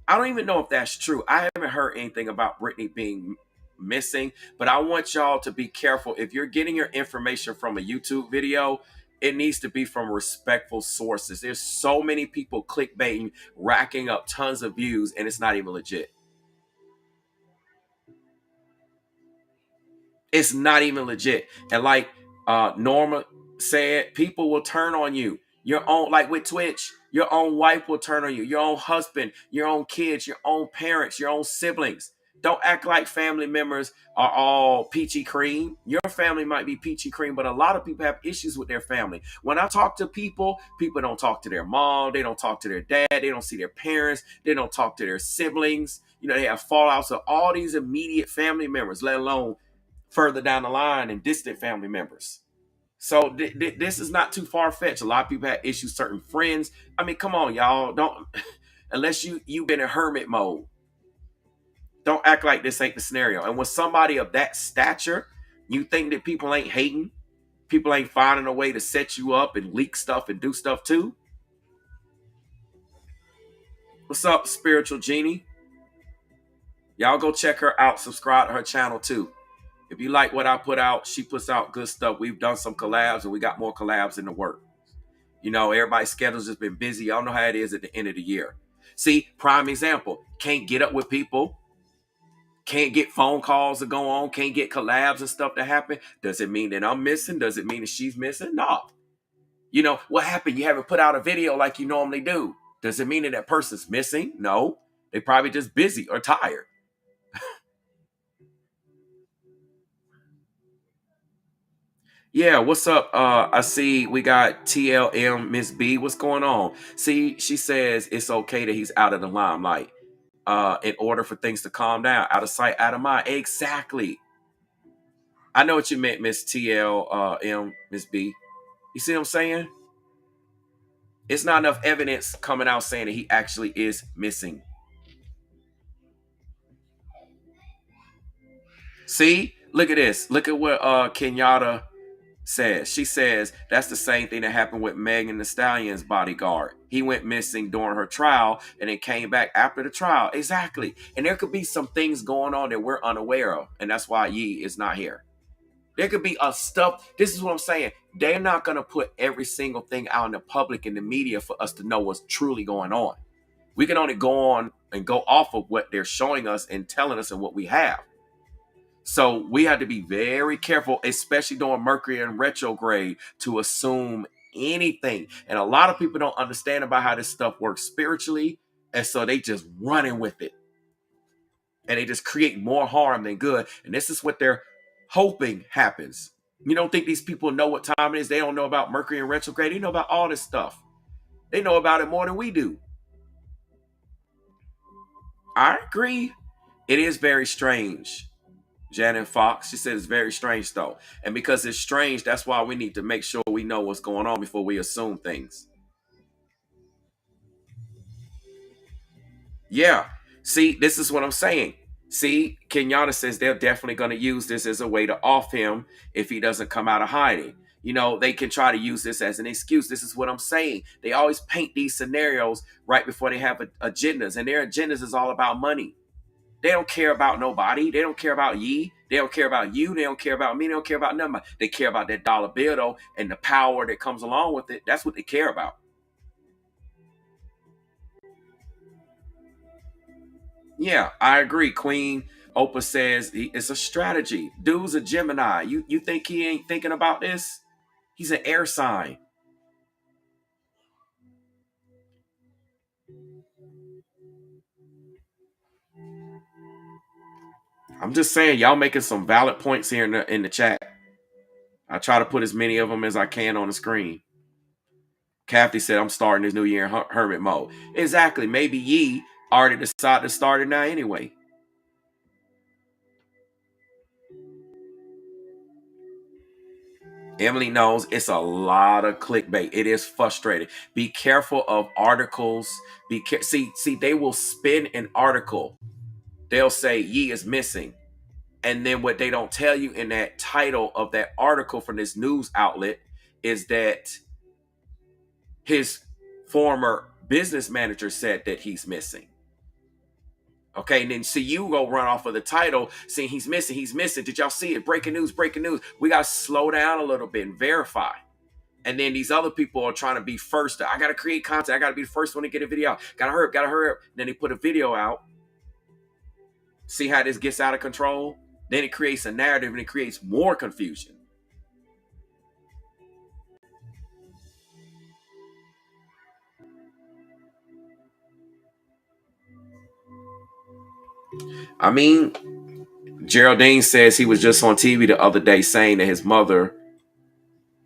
I don't even know if that's true. I haven't heard anything about Brittany being missing, but I want y'all to be careful. If you're getting your information from a YouTube video, it needs to be from respectful sources. There's so many people clickbaiting, racking up tons of views, and it's not even legit. It's not even legit. And like Norma said, people will turn on you. Your own, like with Twitch, your own wife will turn on you. Your own husband, your own kids, your own parents, your own siblings. Don't act like family members are all peachy cream. Your family might be peachy cream, but a lot of people have issues with their family. When I talk to people, people don't talk to their mom, they don't talk to their dad, they don't see their parents, they don't talk to their siblings. You know, they have fallouts of all these immediate family members, let alone further down the line and distant family members. So this is not too far fetched. A lot of people have issues, certain friends. I mean, come on, y'all. Don't unless you've been in hermit mode. Don't act like this ain't the scenario. And when somebody of that stature, you think that people ain't hating, people ain't finding a way to set you up and leak stuff and do stuff too. What's up, spiritual genie? Y'all go check her out. Subscribe to her channel too. If you like what I put out, she puts out good stuff. We've done some collabs and we got more collabs in the work. You know, everybody's schedule's just been busy. Y'all know how it is at the end of the year. See, prime example. Can't get up with people. Can't get phone calls to go on. Can't get collabs and stuff to happen. Does it mean that I'm missing? Does it mean that she's missing? No. You know, what happened? You haven't put out a video like you normally do. Does it mean that that person's missing? No. They probably just busy or tired. Yeah, what's up? I see we got TLM Miss B. What's going on? See, she says it's okay that he's out of the limelight. In order for things to calm down, out of sight, out of mind. Exactly. I know what you meant, Miss TLM, Miss B. You see what I'm saying? It's not enough evidence coming out saying that he actually is missing. See, look at this. Look at what Kenyatta says. She says that's the same thing that happened with Megan Thee Stallion's bodyguard. He went missing during her trial and then came back after the trial. Exactly. And there could be some things going on that we're unaware of. And that's why Yee is not here. There could be a stuff. This is what I'm saying. They're not going to put every single thing out in the public and the media for us to know what's truly going on. We can only go on and go off of what they're showing us and telling us and what we have. So we have to be very careful, especially during Mercury and retrograde, to assume anything. And a lot of people don't understand about how this stuff works spiritually. And so they just running with it. And they just create more harm than good. And this is what they're hoping happens. You don't think these people know what time it is? They don't know about Mercury and retrograde. They know about all this stuff. They know about it more than we do. I agree. It is very strange. Janet Fox, she said it's very strange though. And because it's strange, that's why we need to make sure we know what's going on before we assume things. Yeah. See, this is what I'm saying. See, Kenyatta says they're definitely going to use this as a way to off him if he doesn't come out of hiding. You know, they can try to use this as an excuse. This is what I'm saying. They always paint these scenarios right before they have agendas, and their agendas is all about money. They don't care about nobody. They don't care about Yee. They don't care about you. They don't care about me. They don't care about nobody. They care about that dollar bill though, and the power that comes along with it. That's what they care about. Yeah, I agree. Queen Oprah says it's a strategy. Dude's a Gemini. You think he ain't thinking about this? He's an air sign. I'm just saying, y'all making some valid points here in the chat. I try to put as many of them as I can on the screen. Kathy said, I'm starting this new year in hermit mode. Exactly. Maybe Yee already decided to start it now anyway. Emily knows it's a lot of clickbait. It is frustrating. Be careful of articles. See, they will spin an article. They'll say Yee is missing. And then what they don't tell you in that title of that article from this news outlet is that his former business manager said that he's missing. Okay, and then see you go run off of the title saying he's missing, he's missing. Did y'all see it? Breaking news, breaking news. We got to slow down a little bit and verify. And then these other people are trying to be first. I got to create content. I got to be the first one to get a video out. Got to hurry up, got to hurry up. Then they put a video out. See how this gets out of control? Then it creates a narrative and it creates more confusion. I mean, Geraldine says he was just on TV the other day saying that his mother,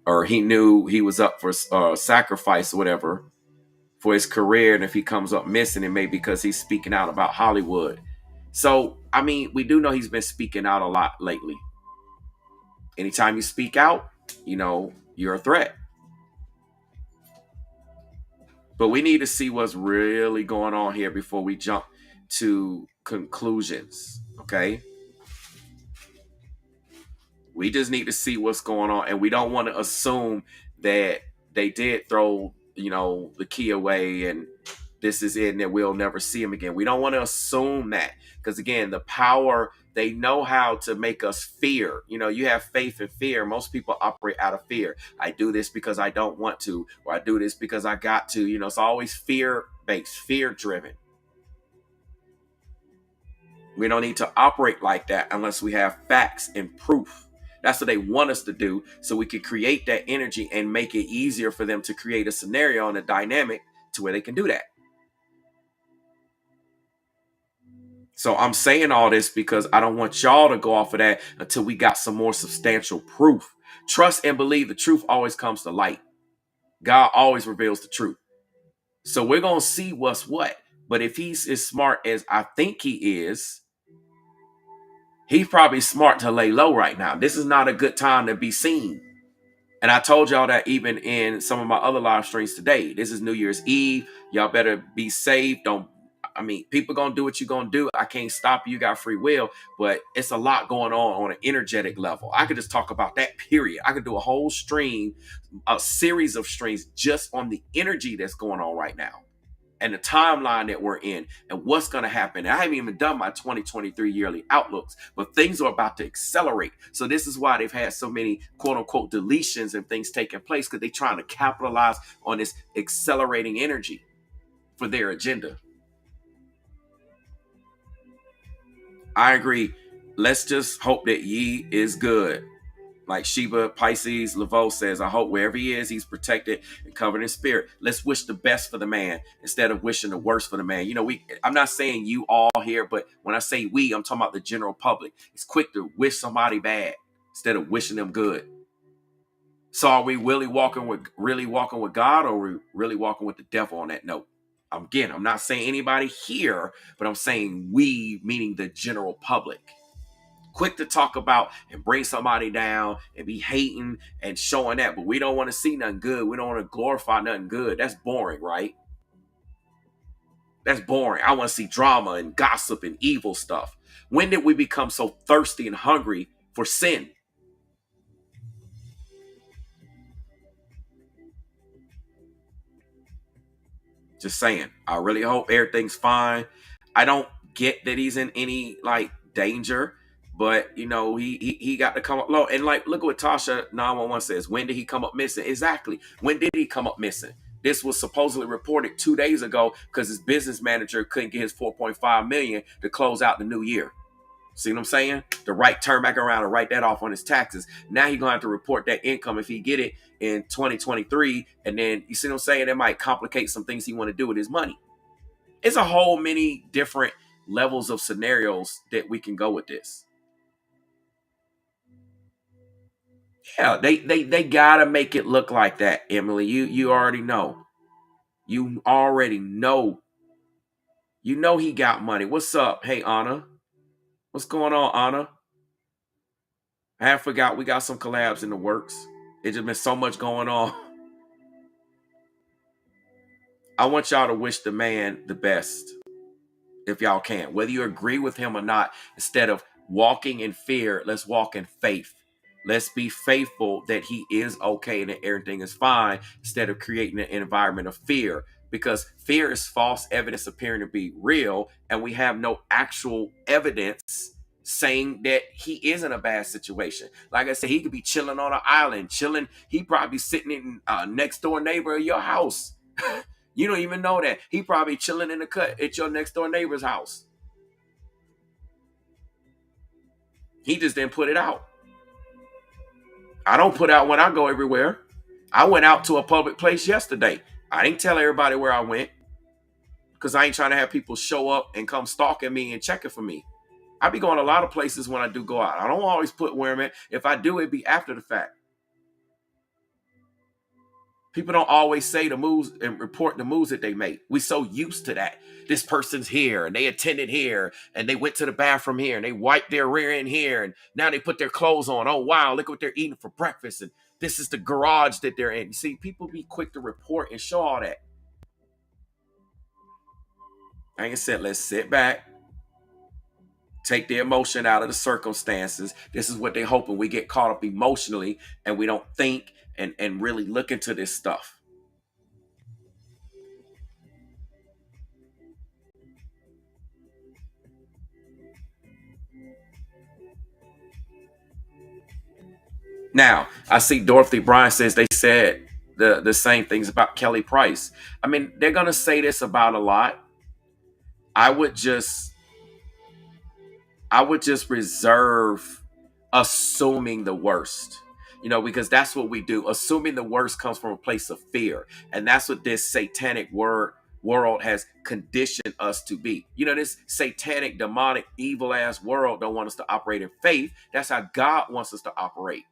or he knew he was up for sacrifice or whatever for his career, and if he comes up missing, it may be because he's speaking out about Hollywood. So, I mean, we do know he's been speaking out a lot lately. Anytime you speak out, you're a threat. But we need to see what's really going on here before we jump to conclusions. Okay. We just need to see what's going on. And we don't want to assume that they did throw, the key away and this is it and that we'll never see him again. We don't want to assume that. Because again, the power, they know how to make us fear. You have faith and fear. Most people operate out of fear. I do this because I don't want to, or I do this because I got to. It's always fear based, fear driven. We don't need to operate like that unless we have facts and proof. That's what they want us to do, so we can create that energy and make it easier for them to create a scenario and a dynamic to where they can do that. So I'm saying all this because I don't want y'all to go off of that until we got some more substantial proof. Trust and believe the truth always comes to light. God always reveals the truth. So we're going to see what's what. But if he's as smart as I think he's probably smart to lay low right now. This is not a good time to be seen. And I told y'all that even in some of my other live streams today. This is New Year's Eve. Y'all better be safe. People gonna do what you gonna do. I can't stop you. You got free will. But it's a lot going on an energetic level. I could just talk about that, period. I could do a whole stream, a series of streams just on the energy that's going on right now and the timeline that we're in and what's going to happen. And I haven't even done my 2023 yearly outlooks, but things are about to accelerate. So this is why they've had so many quote unquote deletions and things taking place, because they're trying to capitalize on this accelerating energy for their agenda. I agree. Let's just hope that Yi is good. Like Sheba Pisces Laveau says, I hope wherever he is, he's protected and covered in spirit. Let's wish the best for the man instead of wishing the worst for the man. I'm not saying you all here, but when I say we, I'm talking about the general public. It's quick to wish somebody bad instead of wishing them good. So are we really walking with God, or are we really walking with the devil on that note? Again, I'm not saying anybody here, but I'm saying we, meaning the general public. Quick to talk about and bring somebody down and be hating and showing that, but we don't want to see nothing good. We don't want to glorify nothing good. That's boring, right? That's boring. I want to see drama and gossip and evil stuff. When did we become so thirsty and hungry for sin? Just saying. I really hope everything's fine. I don't get that he's in any danger, but he got to come up low. And look at what Tasha 911 says. When did he come up missing? Exactly. When did he come up missing? This was supposedly reported 2 days ago because his business manager couldn't get his 4.5 million to close out the new year. See what I'm saying? To turn back around and write that off on his taxes. Now he's gonna have to report that income if he get it in 2023, and then you see what I'm saying? That might complicate some things he want to do with his money. It's a whole many different levels of scenarios that we can go with this. Yeah, they gotta make it look like that, Emily. You already know. You already know. You know he got money. What's up? Hey, Anna. What's going on, Anna? I forgot we got some collabs in the works. It's just been so much going on. I want y'all to wish the man the best if y'all can. Whether you agree with him or not, instead of walking in fear, let's walk in faith. Let's be faithful that he is okay and that everything is fine instead of creating an environment of fear, because fear is false evidence appearing to be real, and we have no actual evidence saying that he is in a bad situation. Like I said, he could be chilling on an island, chilling. He probably sitting in next door neighbor of your house. You don't even know that. He probably chilling in the cut at your next door neighbor's house. He just didn't put it out. I don't put out when I go everywhere. I went out to a public place yesterday. I didn't tell everybody where I went. because I ain't trying to have people show up and come stalking me and checking for me. I be going a lot of places when I do go out. I don't always put where I'm at. If I do, it be after the fact. People don't always say the moves and report the moves that they make. We so used to that. This person's here and they attended here and they went to the bathroom here and they wiped their rear end here and now they put their clothes on. Oh wow, look what they're eating for breakfast and this is the garage that they're in. You see, people be quick to report and show all that. Like I said, let's sit back, take the emotion out of the circumstances. This is what they're hoping. We get caught up emotionally and we don't think and really look into this stuff. Now, I see Dorothy Bryan says they said the same things about Kelly Price. I mean, they're gonna say this about a lot. I would just I would just reserve assuming the worst. Because that's what we do. Assuming the worst comes from a place of fear. And that's what this satanic world has conditioned us to be. This satanic, demonic, evil ass world don't want us to operate in faith. That's how God wants us to operate.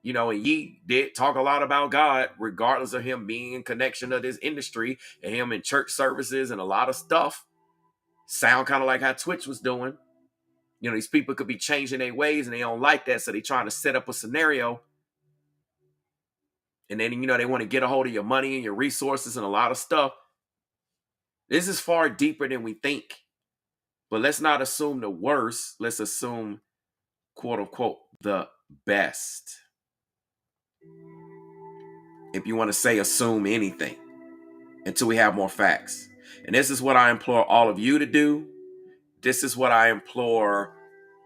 And ye did talk a lot about God, regardless of him being in connection to this industry and him in church services and a lot of stuff. Sound kind of like how Twitch was doing. These people could be changing their ways and they don't like that. So they trying to set up a scenario. And then, they want to get a hold of your money and your resources and a lot of stuff. This is far deeper than we think. But let's not assume the worst. Let's assume, quote unquote, the best. If you want to say assume anything until we have more facts. And this is what I implore all of you to do. This is what I implore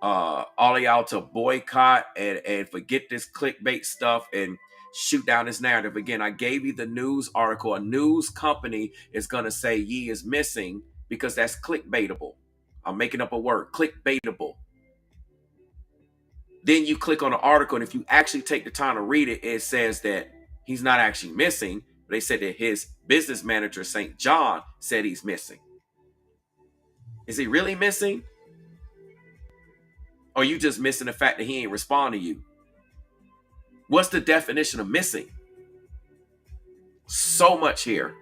all of y'all to boycott and forget this clickbait stuff and shoot down this narrative. Again, I gave you the news article. A news company is going to say Ye is missing because that's clickbaitable. I'm making up a word, clickbaitable. Then you click on the article, and if you actually take the time to read it, it says that he's not actually missing. They said that his business manager, St. John, said he's missing. Is he really missing? Or are you just missing the fact that he ain't respond to you? What's the definition of missing? So much here.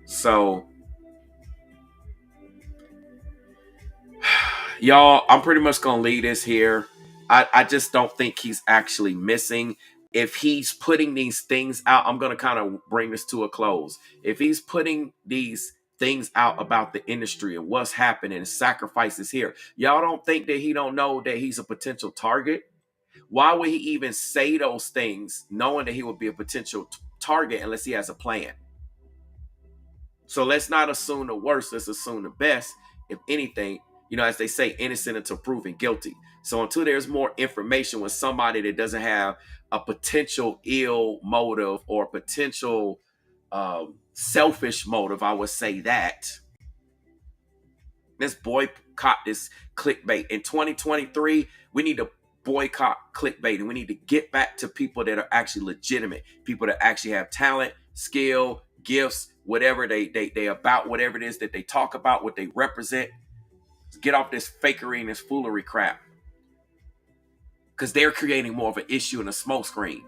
So, y'all, I'm pretty much going to leave this here. I just don't think he's actually missing. If he's putting these things out, I'm going to kind of bring this to a close. If he's putting these things out about the industry and what's happening and sacrifices here, y'all don't think that he don't know that he's a potential target? Why would he even say those things knowing that he would be a potential target unless he has a plan? So let's not assume the worst. Let's assume the best. If anything, as they say, innocent until proven guilty. So until there's more information with somebody that doesn't have a potential ill motive or potential selfish motive, I would say that. Let's boycott this clickbait. In 2023, we need to boycott clickbait and we need to get back to people that are actually legitimate, people that actually have talent, skill, gifts, whatever they about, whatever it is that they talk about, what they represent. Get off this fakery and this foolery crap. Because they're creating more of an issue and a smokescreen.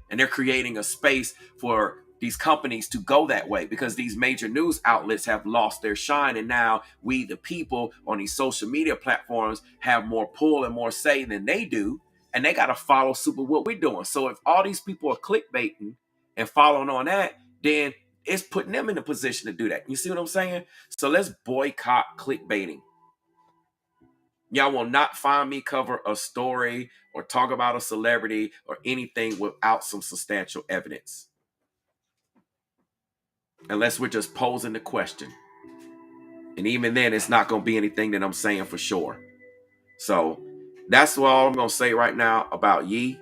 And they're creating a space for these companies to go that way because these major news outlets have lost their shine. And now we, the people on these social media platforms, have more pull and more say than they do. And they got to follow super what we're doing. So if all these people are clickbaiting and following on that, then it's putting them in a position to do that. You see what I'm saying? So let's boycott clickbaiting. Y'all will not find me cover a story or talk about a celebrity or anything without some substantial evidence. Unless we're just posing the question. And even then, it's not going to be anything that I'm saying for sure. So that's all I'm going to say right now about Ye.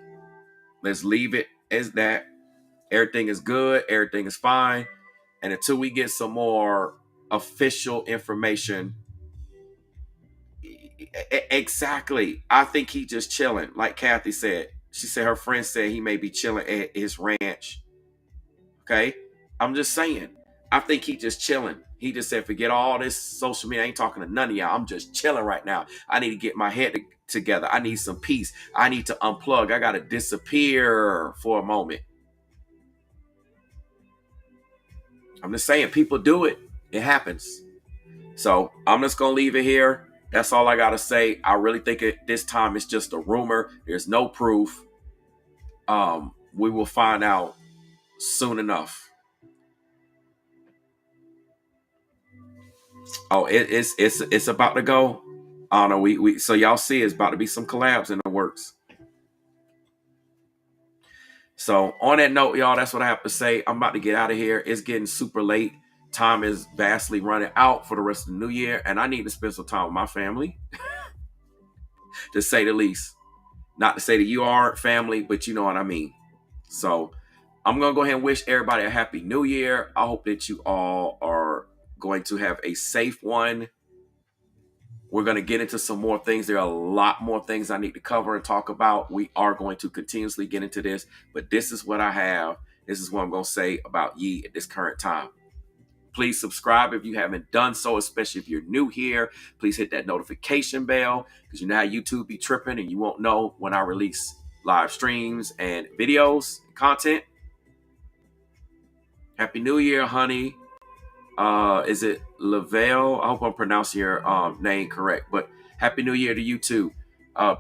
Let's leave it as that. Everything is good. Everything is fine. And until we get some more official information, exactly, I think he just chilling. Like Kathy said, she said her friend said he may be chilling at his ranch. Okay, I'm just saying. I think he just chilling. He just said, forget all this social media. I ain't talking to none of y'all. I'm just chilling right now. I need to get my head together. I need some peace. I need to unplug. I got to disappear for a moment. I'm just saying, people do it. It happens. So I'm just going to leave it here. That's all I got to say. I really think this time it's just a rumor. There's no proof. We will find out soon enough. Oh, it's about to go. I don't know. We so y'all see it's about to be some collabs in the works. So on that note, y'all, that's what I have to say. I'm about to get out of here. It's getting super late. Time is vastly running out for the rest of the new year, and I need to spend some time with my family, to say the least. Not to say that you aren't family, but you know what I mean. So I'm going to go ahead and wish everybody a happy new year. I hope that you all are going to have a safe one. We're going to get into some more things. There are a lot more things I need to cover and talk about. We are going to continuously get into this, but this is what I have. This is what I'm going to say about ye at this current time. Please subscribe if you haven't done so, especially if you're new here. Please hit that notification bell, because you know how YouTube be tripping and you won't know when I release live streams and videos and content. Happy New Year, honey. Is it Lavelle? I hope I'm pronouncing your name correct, but Happy New Year to you too.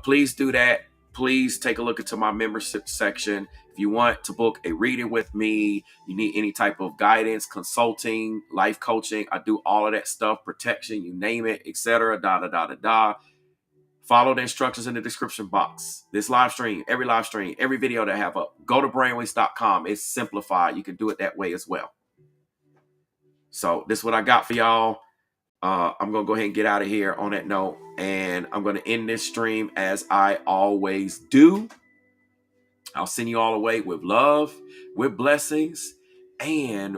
Please do that. Please take a look into my membership section. If you want to book a reading with me, you need any type of guidance, consulting, life coaching, I do all of that stuff, protection, you name it, etc. Da da da da da. Follow the instructions in the description box. This live stream, every video that I have up, go to brainwaves.com. It's simplified. You can do it that way as well. So this is what I got for y'all. I'm going to go ahead and get out of here on that note. And I'm going to end this stream as I always do. I'll send you all away with love, with blessings, and